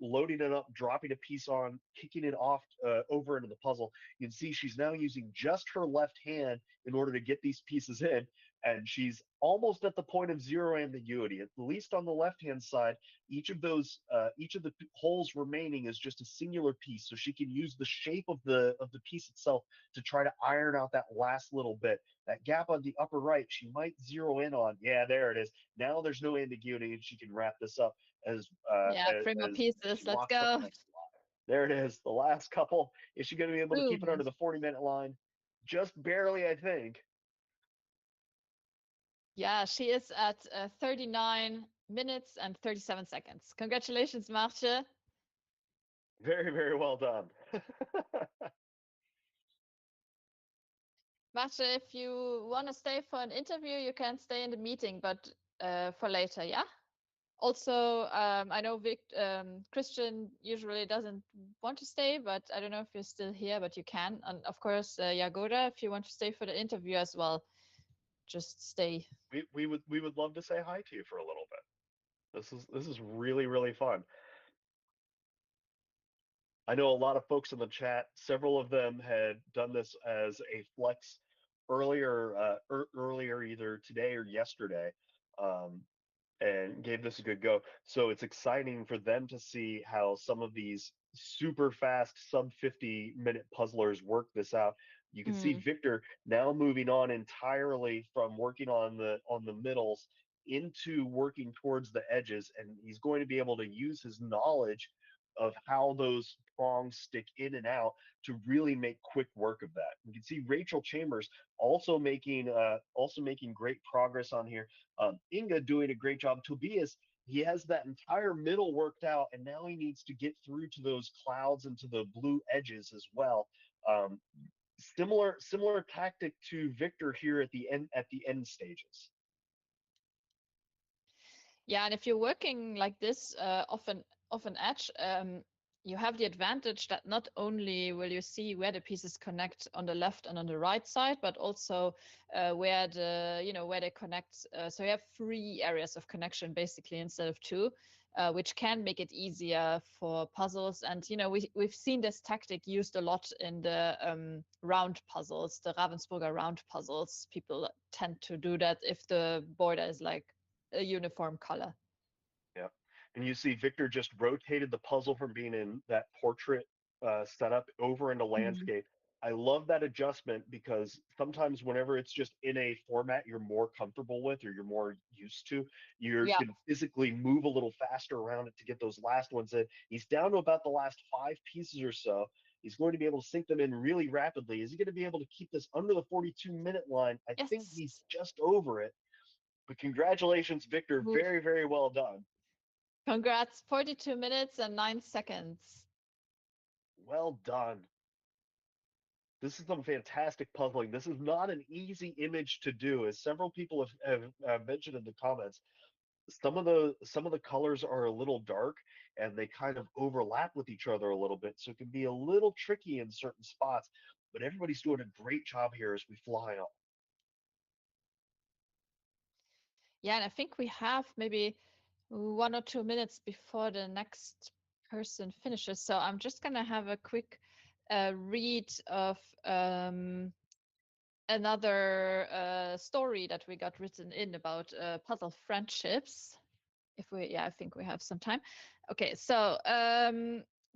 loading it up, dropping a piece on, kicking it off over into the puzzle. You can see she's now using just her left hand in order to get these pieces in, and she's almost at the point of zero ambiguity. At least on the left-hand side, each of the holes remaining is just a singular piece, so she can use the shape of the piece itself to try to iron out that last little bit. That gap on the upper right, she might zero in on. Yeah, there it is. Now there's no ambiguity, and she can wrap this up as Yeah, three more she pieces. Let's locks up the go. next line. There it is, the last couple. Is she going to be able to keep it Boom. under the 40-minute line? Just barely, I think. Yeah, she is at 39 minutes and 37 seconds. Congratulations, Marce. Very, very well done. Marce, if you want to stay for an interview, you can stay in the meeting, but for later, yeah? Also, I know Christian usually doesn't want to stay, but I don't know if you're still here, but you can. And of course, Jagoda, if you want to stay for the interview as well, just stay. We would love to say hi to you for a little bit. This is really, really fun. I know a lot of folks in the chat, several of them had done this as a flex earlier either today or yesterday. Um, and gave this a good go. So it's exciting for them to see how some of these super fast sub 50-minute puzzlers work this out. You can see Mm. Victor now moving on entirely from working on the middles into working towards the edges, and he's going to be able to use his knowledge of how those prongs stick in and out to really make quick work of that. You can see Rachel Chambers also making great progress on here. Inga doing a great job. Tobias, he has that entire middle worked out, and now he needs to get through to those clouds and to the blue edges as well. Um, similar tactic to Victor here at the end stages. Yeah, and if you're working like this, often edge, you have the advantage that not only will you see where the pieces connect on the left and on the right side, but also where they connect. So you have three areas of connection basically instead of two, which can make it easier for puzzles. And we've seen this tactic used a lot in the round puzzles, the Ravensburger round puzzles. People tend to do that if the border is like a uniform color. Yeah. And you see Victor just rotated the puzzle from being in that portrait setup over into Mm. landscape. I love that adjustment because sometimes whenever it's just in a format you're more comfortable with or you're more used to, you Yeah, can physically move a little faster around it to get those last ones in. He's down to about the last 5 pieces or so. He's going to be able to sink them in really rapidly. Is he going to be able to keep this under the 42-minute line? I think yes. he's just over it. But congratulations, Victor. Oof. Very, very well done. Congrats, 42 minutes and 9 seconds. Well done. This is some fantastic puzzling. This is not an easy image to do, as several people have mentioned in the comments. Some of the colors are a little dark and they kind of overlap with each other a little bit, so it can be a little tricky in certain spots. But everybody's doing a great job here as we fly on. Yeah, and I think we have maybe 1 or 2 minutes before the next person finishes. So I'm just gonna have a quick read of another story that we got written in about puzzle friendships. I think we have some time. Okay, so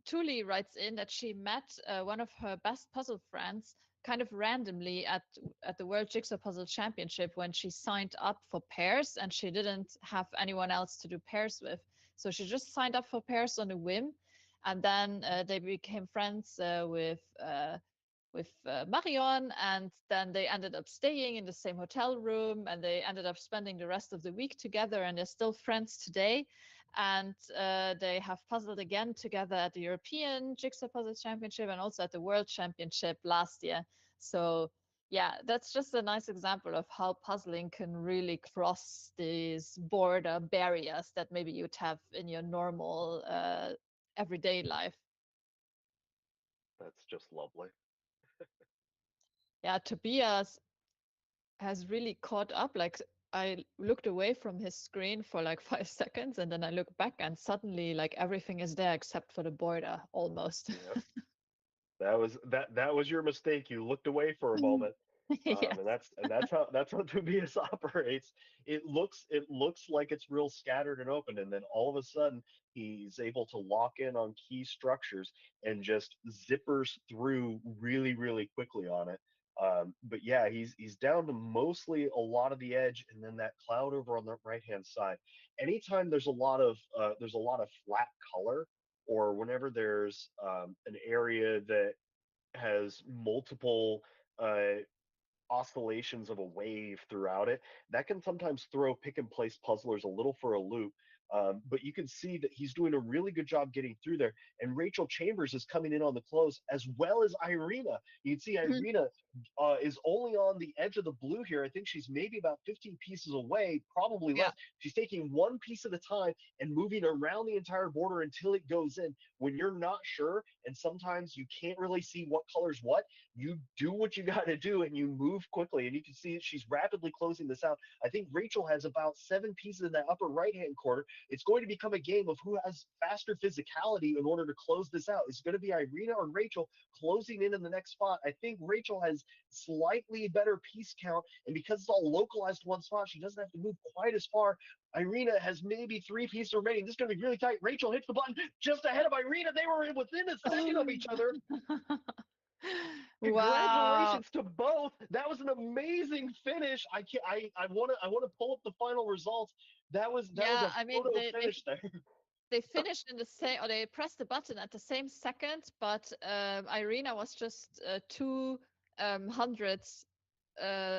Tuli writes in that she met one of her best puzzle friends kind of randomly at the World Jigsaw Puzzle Championship when she signed up for pairs and she didn't have anyone else to do pairs with. So she just signed up for pairs on a whim, and then they became friends with Marion, and then they ended up staying in the same hotel room, and they ended up spending the rest of the week together, and they're still friends today. And they have puzzled again together at the European Jigsaw Puzzle Championship and also at the World Championship last year. So yeah, that's just a nice example of how puzzling can really cross these border barriers that maybe you'd have in your normal everyday life. That's just lovely. Yeah, Tobias has really caught up. Like I looked away from his screen for like 5 seconds, and then I look back, and suddenly like everything is there except for the border almost. Yep. That was your mistake. You looked away for a moment. Yes. And that's how Tobias operates. It looks like it's real scattered and open, and then all of a sudden he's able to lock in on key structures and just zippers through really, really quickly on it. But yeah, he's down to mostly a lot of the edge, and then that cloud over on the right hand side. Anytime there's a lot of flat color, or whenever there's an area that has multiple uh, oscillations of a wave throughout it, that can sometimes throw pick and place puzzlers a little for a loop. But you can see that he's doing a really good job getting through there. And Rachel Chambers is coming in on the close, as well as Irina. You can see Mhm. Irina is only on the edge of the blue here. I think she's maybe about 15 pieces away, probably Yeah. less. She's taking one piece at a time and moving around the entire border until it goes in. When you're not sure, and sometimes you can't really see what color's what, you do what you got to do and you move quickly. And you can see she's rapidly closing this out. I think Rachel has about 7 pieces in that upper right hand corner. It's going to become a game of who has faster physicality in order to close this out. It's going to be Irina or Rachel closing in the next spot. I think Rachel has slightly better piece count, and because it's all localized to one spot, she doesn't have to move quite as far. Irina has maybe 3 pieces remaining. This is going to be really tight. Rachel hits the button just ahead of Irina. They were within a second of each other. Wow. Congratulations to both. That was an amazing finish. I want to pull up the final results. That was Yeah, a I mean photo finish there. they finished in the same, or they pressed the button at the same second, but Irina was just 2 hundredths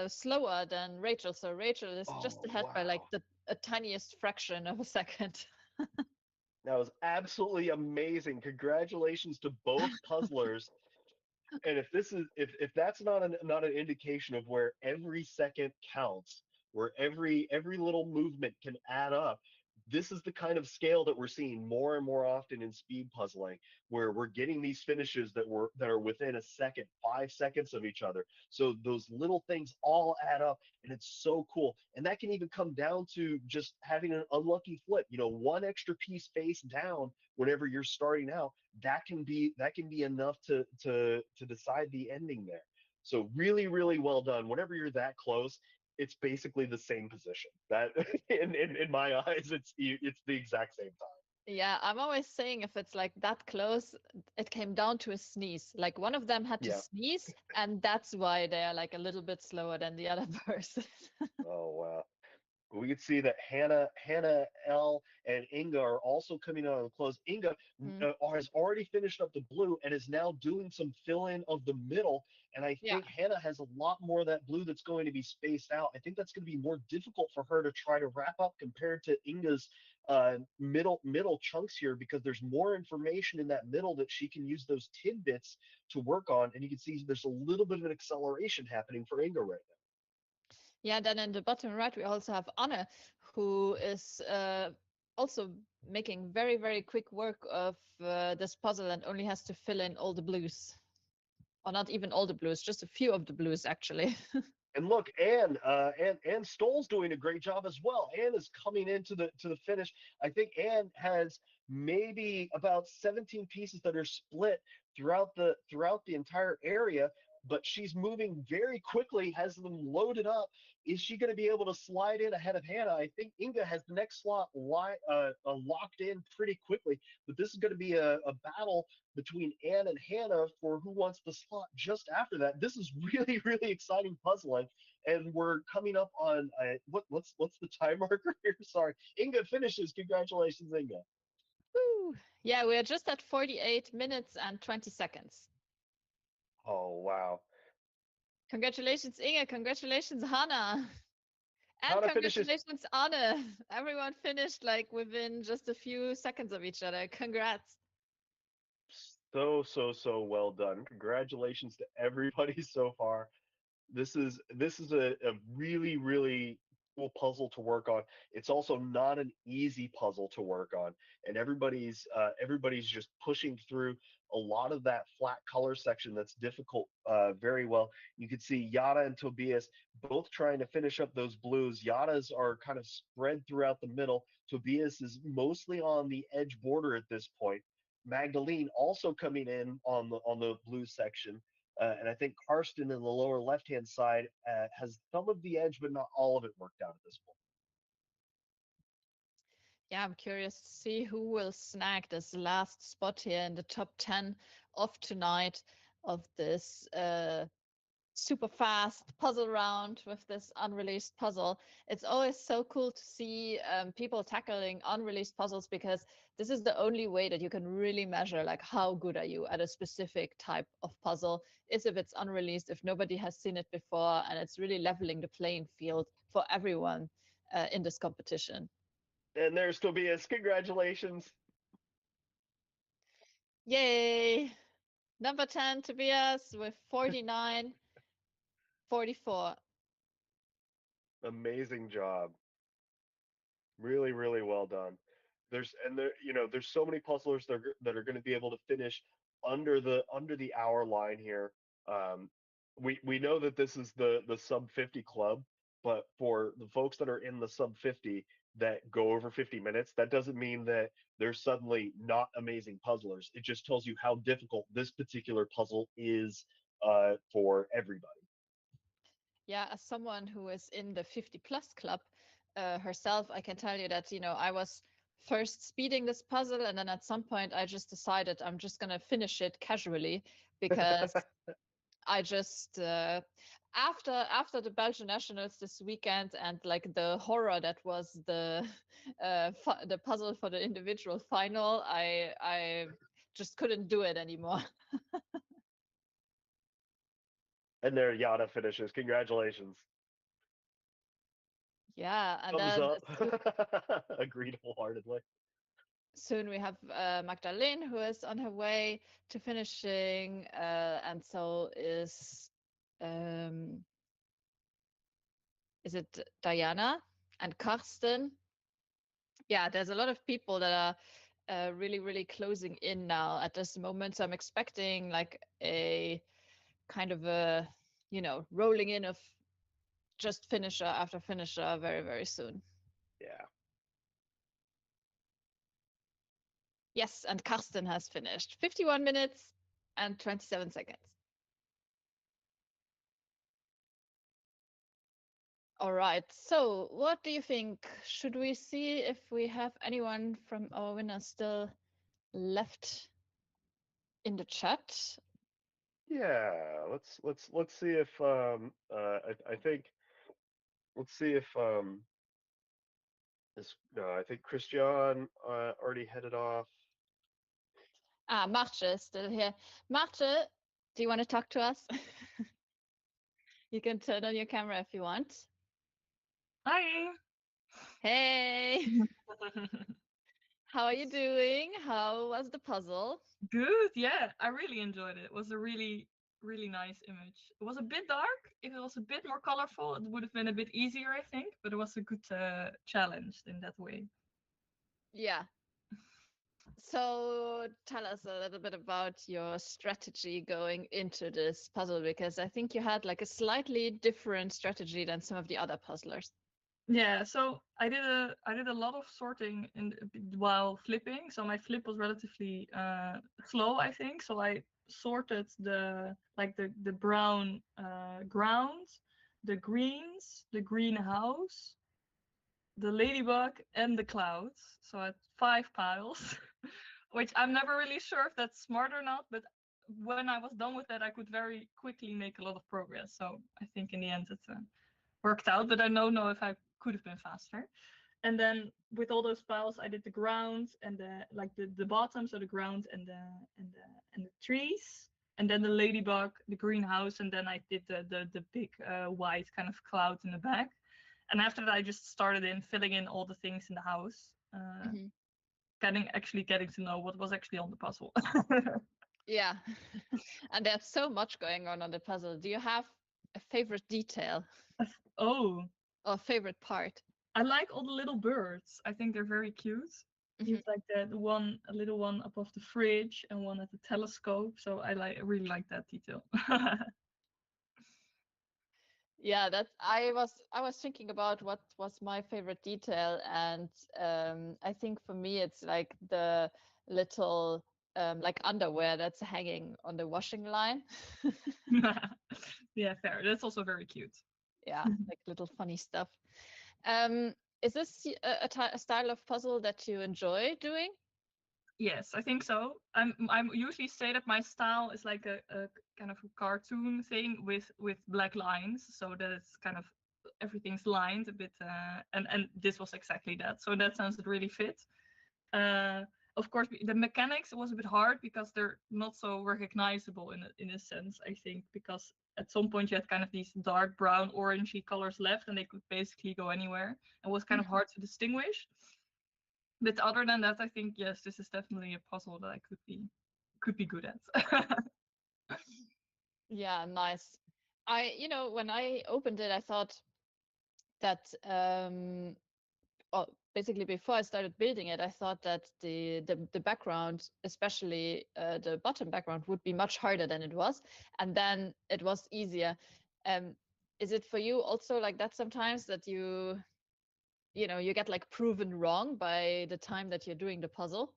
slower than Rachel. So Rachel is just Oh ahead by like wow. the a tiniest fraction of a second. That was absolutely amazing. Congratulations to both puzzlers. And if that's not an indication of where every second counts, where every little movement can add up, this is the kind of scale that we're seeing more and more often in speed puzzling, where we're getting these finishes that are within a second, 5 seconds of each other. So those little things all add up, and it's so cool. And that can even come down to just having an unlucky flip. One extra piece face down whenever you're starting out, that can be enough to decide the ending there. So really, really well done. Whenever you're that close, it's basically the same position. That in my eyes, it's the exact same time. Yeah, I'm always saying if it's like that close, it came down to a sneeze. Like one of them had to Yeah. sneeze, and that's why they are like a little bit slower than the other person. Oh wow. We could see that Hannah L, and Inga are also coming out of the close. Inga Mm, has already finished up the blue and is now doing some fill in of the middle. And I yeah. think Hannah has a lot more of that blue that's going to be spaced out. I think that's going to be more difficult for her to try to wrap up compared to Inga's middle chunks here, because there's more information in that middle that she can use those tidbits to work on. And you can see there's a little bit of an acceleration happening for Inga right now. Yeah, then in the bottom right, we also have Anne, who is also making very, very quick work of this puzzle and only has to fill in all the blues. Or not even all the blues, just a few of the blues, actually. And look, Anne Stoll's doing a great job as well. Anne is coming into the finish. I think Anne has maybe about 17 pieces that are split throughout the entire area, but she's moving very quickly, has them loaded up. Is she going to be able to slide in ahead of Hannah? I think Inga has the next slot locked in pretty quickly, but this is going to be a battle between Anne and Hannah for who wants the slot just after that. This is really, really exciting puzzling, and we're coming up on what's the time marker here? Sorry, Inga finishes. Congratulations, Inga. Woo! Yeah, we are just at 48 minutes and 20 seconds. Oh wow, Congratulations, Inge. Congratulations, Hannah. And Hannah finishes. congratulations, Anne. Everyone finished like within just a few seconds of each other. Congrats. So well done. Congratulations to everybody so far. This is a really, really cool puzzle to work on. It's also not an easy puzzle to work on, and everybody's just pushing through a lot of that flat color section that's difficult very well. You can see Yada and Tobias both trying to finish up those blues. Yada's are kind of spread throughout the middle. Tobias is mostly on the edge border at this point. Magdalene also coming in on the blue section. And I think Karsten in the lower left-hand side has some of the edge, but not all of it worked out at this point. Yeah, I'm curious to see who will snag this last spot here in the top 10 of tonight of this super fast puzzle round with this unreleased puzzle. It's always so cool to see people tackling unreleased puzzles, because this is the only way that you can really measure like how good are you at a specific type of puzzle, is if it's unreleased, if nobody has seen it before, and it's really leveling the playing field for everyone in this competition. And there's Tobias. Congratulations. Yay! Number 10, Tobias, with 49.44. Amazing job. Really, really well done. There's so many puzzlers that are going to be able to finish under the hour line here. Um, we know that this is the sub 50 club, but for the folks that are in the sub 50, that go over 50 minutes, that doesn't mean that they're suddenly not amazing puzzlers. It just tells you how difficult this particular puzzle is for everybody. Yeah, as someone who is in the 50 plus club herself, I can tell you that, I was first speeding this puzzle, and then at some point I just decided I'm just gonna finish it casually because I just after the Belgian nationals this weekend and like the horror that was the the puzzle for the individual final, I just couldn't do it anymore. And there Yada finishes. Congratulations. Yeah, and Thumbs then up. Agreed wholeheartedly. soon we have Magdalene, who is on her way to finishing, and so um, is it Diana and Karsten? Yeah, there's a lot of people that are really, really closing in now at this moment. So I'm expecting like a kind of a, rolling in of just finisher after finisher very, very soon. Yeah. Yes, and Karsten has finished 51 minutes and 27 seconds. All right. So, what do you think? Should we see if we have anyone from our winners still left in the chat? Yeah. Let's see if I think let's see if this I think Christian already headed off. Ah, Marce is still here. Marce, do you want to talk to us? You can turn on your camera if you want. Hi. Hey, how are you doing? How was the puzzle? Good. Yeah, I really enjoyed it. It was a really, really nice image. It was a bit dark. If it was a bit more colorful, it would have been a bit easier, I think. But it was a good challenge in that way. Yeah. So tell us a little bit about your strategy going into this puzzle, because I think you had like a slightly different strategy than some of the other puzzlers. Yeah. So I did a lot of sorting while flipping. So my flip was relatively slow, I think. So I sorted the brown ground, the greens, the greenhouse, the ladybug, and the clouds. So I had 5 piles, which I'm never really sure if that's smart or not. But when I was done with that, I could very quickly make a lot of progress. So I think in the end it worked out. But I don't know if I could have been faster. And then with all those piles, I did the ground and the bottom, so the ground and the trees, and then the ladybug, the greenhouse, and then I did the big white kind of cloud in the back. And after that, I just started filling in all the things in the house, getting to know what was actually on the puzzle. Yeah. And there's so much going on the puzzle. Do you have a favorite detail Oh, or favorite part? I like all the little birds. I think they're very cute. He's like a little one above the fridge and one at the telescope. So I really like that detail. Yeah, I was thinking about what was my favorite detail, and I think for me it's like the little like underwear that's hanging on the washing line. Yeah, fair. That's also very cute. Yeah, like little funny stuff. Um, is this a style of puzzle that you enjoy doing? Yes, I think so. I'm usually say that my style is like a kind of a cartoon thing with black lines, so that it's kind of everything's lined a bit, and this was exactly that. So in that sense, it really fit. Of course, the mechanics was a bit hard because they're not so recognizable in a sense. I think because at some point you had kind of these dark brown, orangey colors left, and they could basically go anywhere. It was kind of hard to distinguish. But other than that, I think yes, this is definitely a puzzle that I could be good at. Yeah, nice. When I opened it, I thought that basically before I started building it, I thought that the background, especially the bottom background, would be much harder than it was, and then it was easier. Is it for you also like that sometimes that you you know, you get like proven wrong by the time that you're doing the puzzle?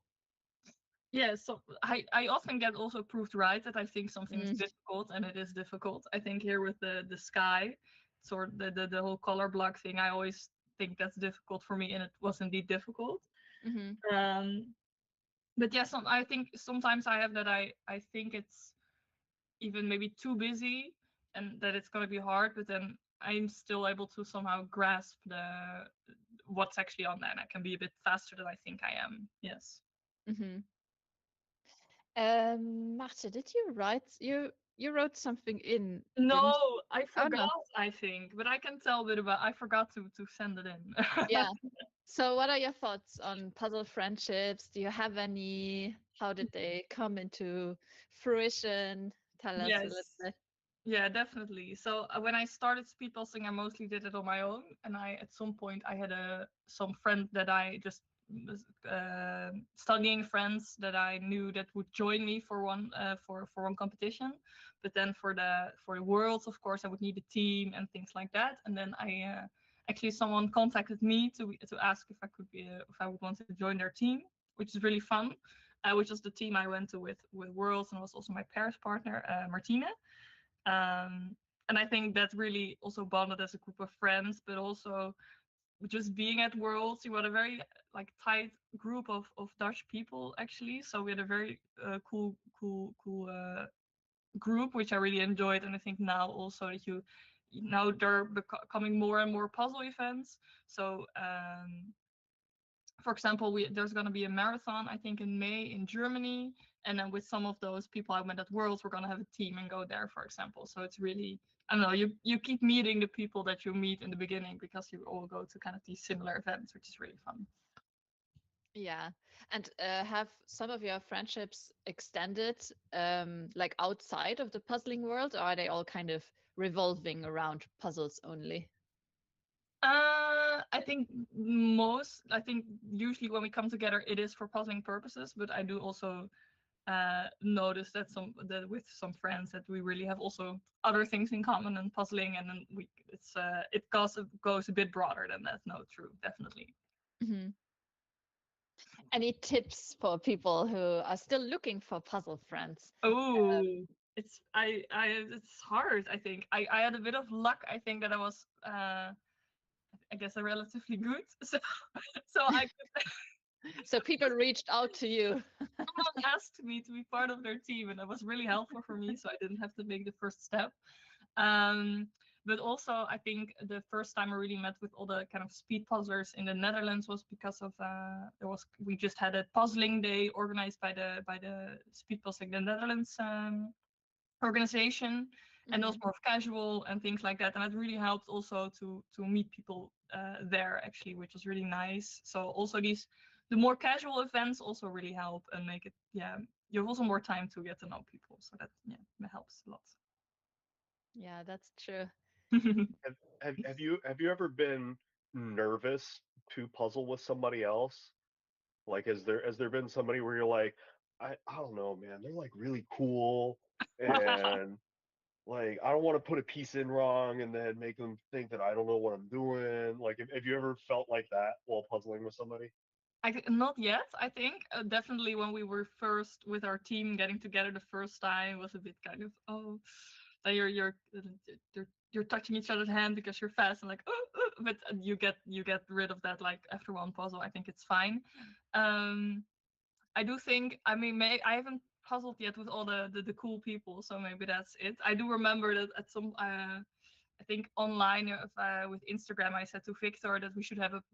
Yeah, so I often get also proved right that I think something is Mm. difficult, and it is difficult. I think here with the sky, sort the whole color block thing, I always think that's difficult for me, and it was indeed difficult. Mm-hmm. But yeah, I think sometimes I have that I think it's even maybe too busy and that it's gonna be hard, but then I'm still able to somehow grasp the what's actually on there, and I can be a bit faster than I think I am. Yes. Mm-hmm. Marta, did you write you wrote something in, No, didn't I you? Oh no. forgot, I think, but I can tell a bit about. I forgot to send it in. Yeah. So what are your thoughts on puzzle friendships? Do you have any? How did they come into fruition? Tell us a little Yes. bit. Yeah, definitely. So when I started speed posting, I mostly did it on my own, and at some point I had some friend that I just was studying friends that I knew that would join me for one competition. But then for the worlds, of course, I would need a team and things like that. And then I actually someone contacted me to ask if I could if I would want to join their team, which is really fun. Which was the team I went to with Worlds, and was also my Paris partner, Martine. And I think that really also bonded as a group of friends, but also just being at Worlds, we had a very like tight group of Dutch people actually. So we had a very cool group, which I really enjoyed. And I think now also that now they're becoming more and more puzzle events. So for example, there's going to be a marathon, I think, in May in Germany. And then with some of those people I met at Worlds, we're going to have a team and go there, for example. So it's really, I don't know, you keep meeting the people that you meet in the beginning because you all go to kind of these similar events, which is really fun. Yeah. And have some of your friendships extended like outside of the puzzling world, or are they all kind of revolving around puzzles only? I think usually when we come together, it is for puzzling purposes, but I do also notice that with some friends that we really have also other things in common and puzzling, and then it goes a bit broader than that. No, true, definitely. Mm-hmm. Any tips for people who are still looking for puzzle friends? Oh, it's hard. I think I had a bit of luck. I think that I was I guess relatively good. So I could So people reached out to you. someone asked me to be part of their team, and that was really helpful for me. So I didn't have to make the first step. Um, but also, I think the first time I really met with all the kind of speed puzzlers in the Netherlands was because of we just had a puzzling day organized by the Speed Puzzling the Netherlands organization, and those more casual and things like that. And it really helped also to meet people there actually, which was really nice. So also the more casual events also really help and make it you have also more time to get to know people. So that helps a lot. Yeah, that's true. Have you ever been nervous to puzzle with somebody else? Like, has there been somebody where you're like, I don't know, man, they're like really cool, and like I don't want to put a piece in wrong and then make them think that I don't know what I'm doing. Like, have you ever felt like that while puzzling with somebody? Not yet, I think. Definitely when we were first with our team getting together the first time was a bit kind of, oh, that you're touching each other's hand because you're fast and like, but you get rid of that like after one puzzle. I think it's fine. I do think, I mean, I haven't puzzled yet with all the cool people, so maybe that's it. I do remember that at some I think online with Instagram, I said to Victor that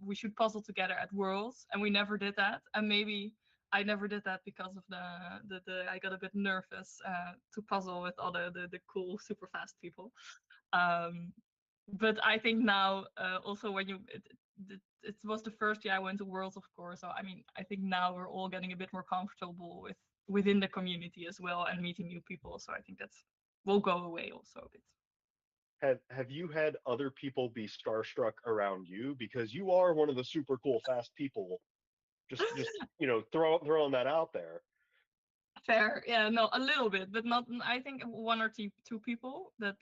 we should puzzle together at Worlds, and we never did that. And maybe I never did that because of the I got a bit nervous to puzzle with all the cool super fast people. Um, but I think now also when it was the first year I went to Worlds, of course. So I mean, I think now we're all getting a bit more comfortable within the community as well and meeting new people. So I think that's will go away also a bit. Have you had other people be starstruck around you because you are one of the super cool fast people? Just throwing that out there. Fair, yeah, no, a little bit, but not. I think one or two people. But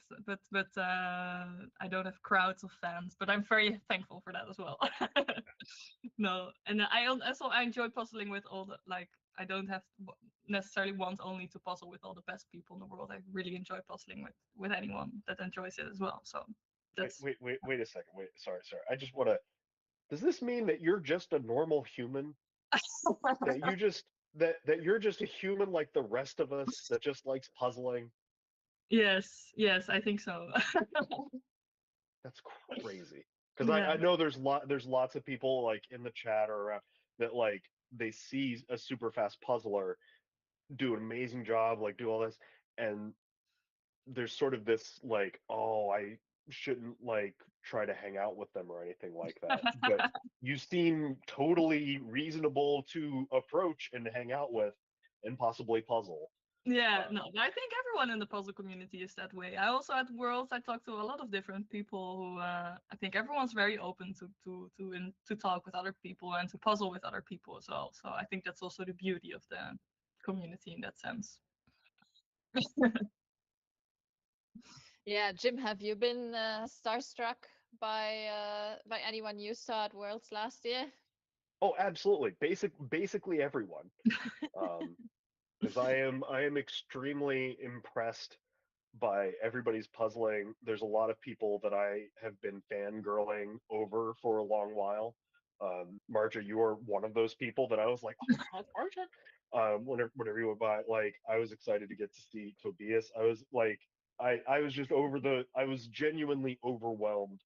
I don't have crowds of fans, but I'm very thankful for that as well. No, and I enjoy puzzling with all the like. I don't have necessarily want only to puzzle with all the best people in the world. I really enjoy puzzling with anyone that enjoys it as well. So that's Wait a second. Wait, sorry. I just want to. Does this mean that you're just a normal human? That you just that you're just a human like the rest of us that just likes puzzling? yes, I think so. That's crazy. Because Yeah. I know there's lots of people like in the chat or around that like they see a super fast puzzler do an amazing job, like do all this, and there's sort of this like, oh, I shouldn't like try to hang out with them or anything like that. But you seem totally reasonable to approach and hang out with and possibly puzzle. Yeah, no, I think everyone in the puzzle community is that way. I also at Worlds I talk to a lot of different people who I think everyone's very open to talk with other people and to puzzle with other people as well. So I think that's also the beauty of the community in that sense. Yeah, Jim, have you been starstruck by anyone you saw at Worlds last year? Oh, absolutely. Basically everyone. Because I am extremely impressed by everybody's puzzling. There's a lot of people that I have been fangirling over for a long while. Marja, you are one of those people that I was like, oh my God, Marja. Whenever you went by, like I was excited to get to see Tobias. I was like, I was just I was genuinely overwhelmed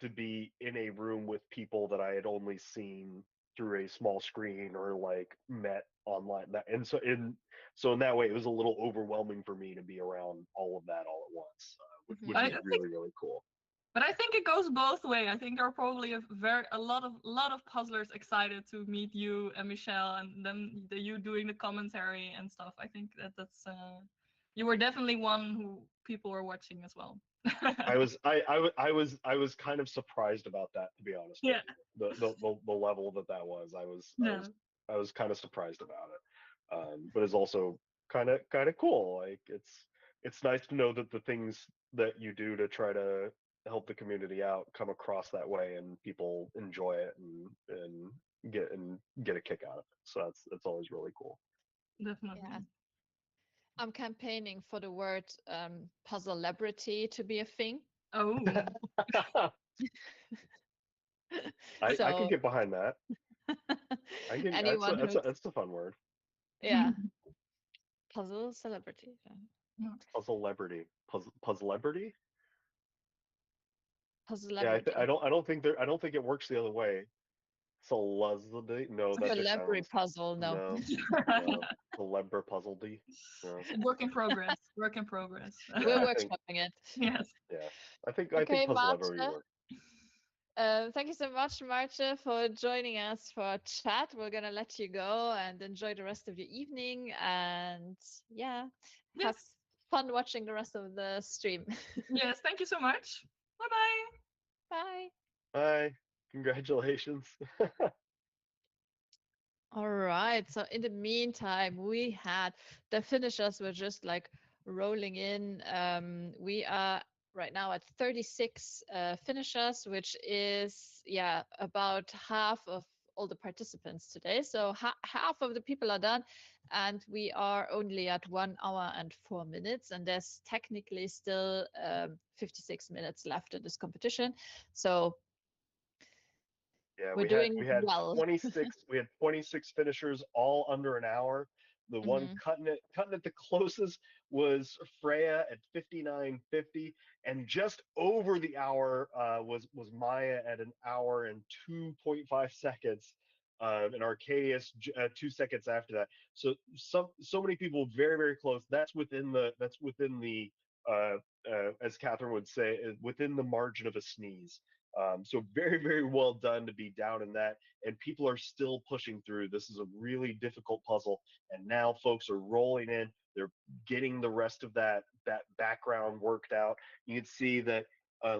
to be in a room with people that I had only seen through a small screen or like met online. And so in that way, it was a little overwhelming for me to be around all of that all at once, which I was think, really cool. but I think it goes both way. I think there are probably a lot of puzzlers excited to meet you and Michelle, and then you doing the commentary and stuff. I think that's you were definitely one who people were watching as well. I was kind of surprised about that, to be honest with Yeah. you. The level that was, Yeah. I was kind of surprised about it. But it's also kind of cool. Like it's nice to know that the things that you do to try to help the community out come across that way and people enjoy it and get a kick out of it. So that's always really cool. Definitely. Yeah. I'm campaigning for the word puzzle-lebrity to be a thing. Oh. I can So get behind that. I can anyone who's that's a fun word. yeah, puzzle celebrity. Yeah. Puzzle celebrity. Puzzle celebrity? Puzzle Yeah, celebrity. I don't think it works the other way. Celebrity? No, that just Celebrity sounds puzzle, no. no. Celebra puzzle D. No. Work in progress. Work in progress. We're Yeah, I think workshopping it. Yes. yeah. I think Okay, puzzle celebrity Marta. works. Thank you so much, Marta, for joining us for our chat. We're gonna let you go and enjoy the rest of your evening, and yeah, have Yes. fun watching the rest of the stream. Yes. Thank you so much. Bye-bye. Bye. Bye. Congratulations. All right. So in the meantime, we had the finishers were just like rolling in. We are right now at 36 finishers, which is about half of all the participants today. So half of the people are done, and we are only at 1 hour and 4 minutes, and there's technically still 56 minutes left in this competition. So Yeah, we're doing we had well. 26 finishers all under an hour. The one Mhm. cutting it the closest was Freya at 59:50, and just over the hour was Maya at an hour and 2.5 seconds. And Arcadius 2 seconds after that. So many people very close. That's within the as Catherine would say, within the margin of a sneeze. So very well done to be down in that, and people are still pushing through. This is a really difficult puzzle, and now folks are rolling in. They're getting the rest of that background worked out. You can see that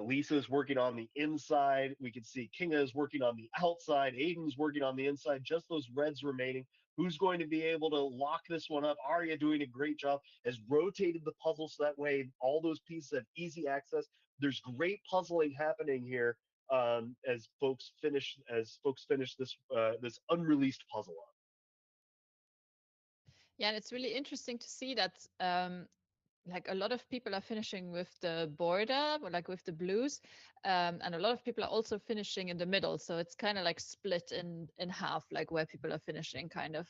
Lisa is working on the inside. We can see Kinga is working on the outside. Aiden's working on the inside. Just those reds remaining. Who's going to be able to lock this one up? Arya doing a great job, has rotated the puzzle so that way all those pieces have easy access. There's great puzzling happening here as folks finish this unreleased puzzle up. Yeah, and it's really interesting to see that like a lot of people are finishing with the border, like with the blues, and a lot of people are also finishing in the middle. So it's kind of like split in half, like where people are finishing, kind of.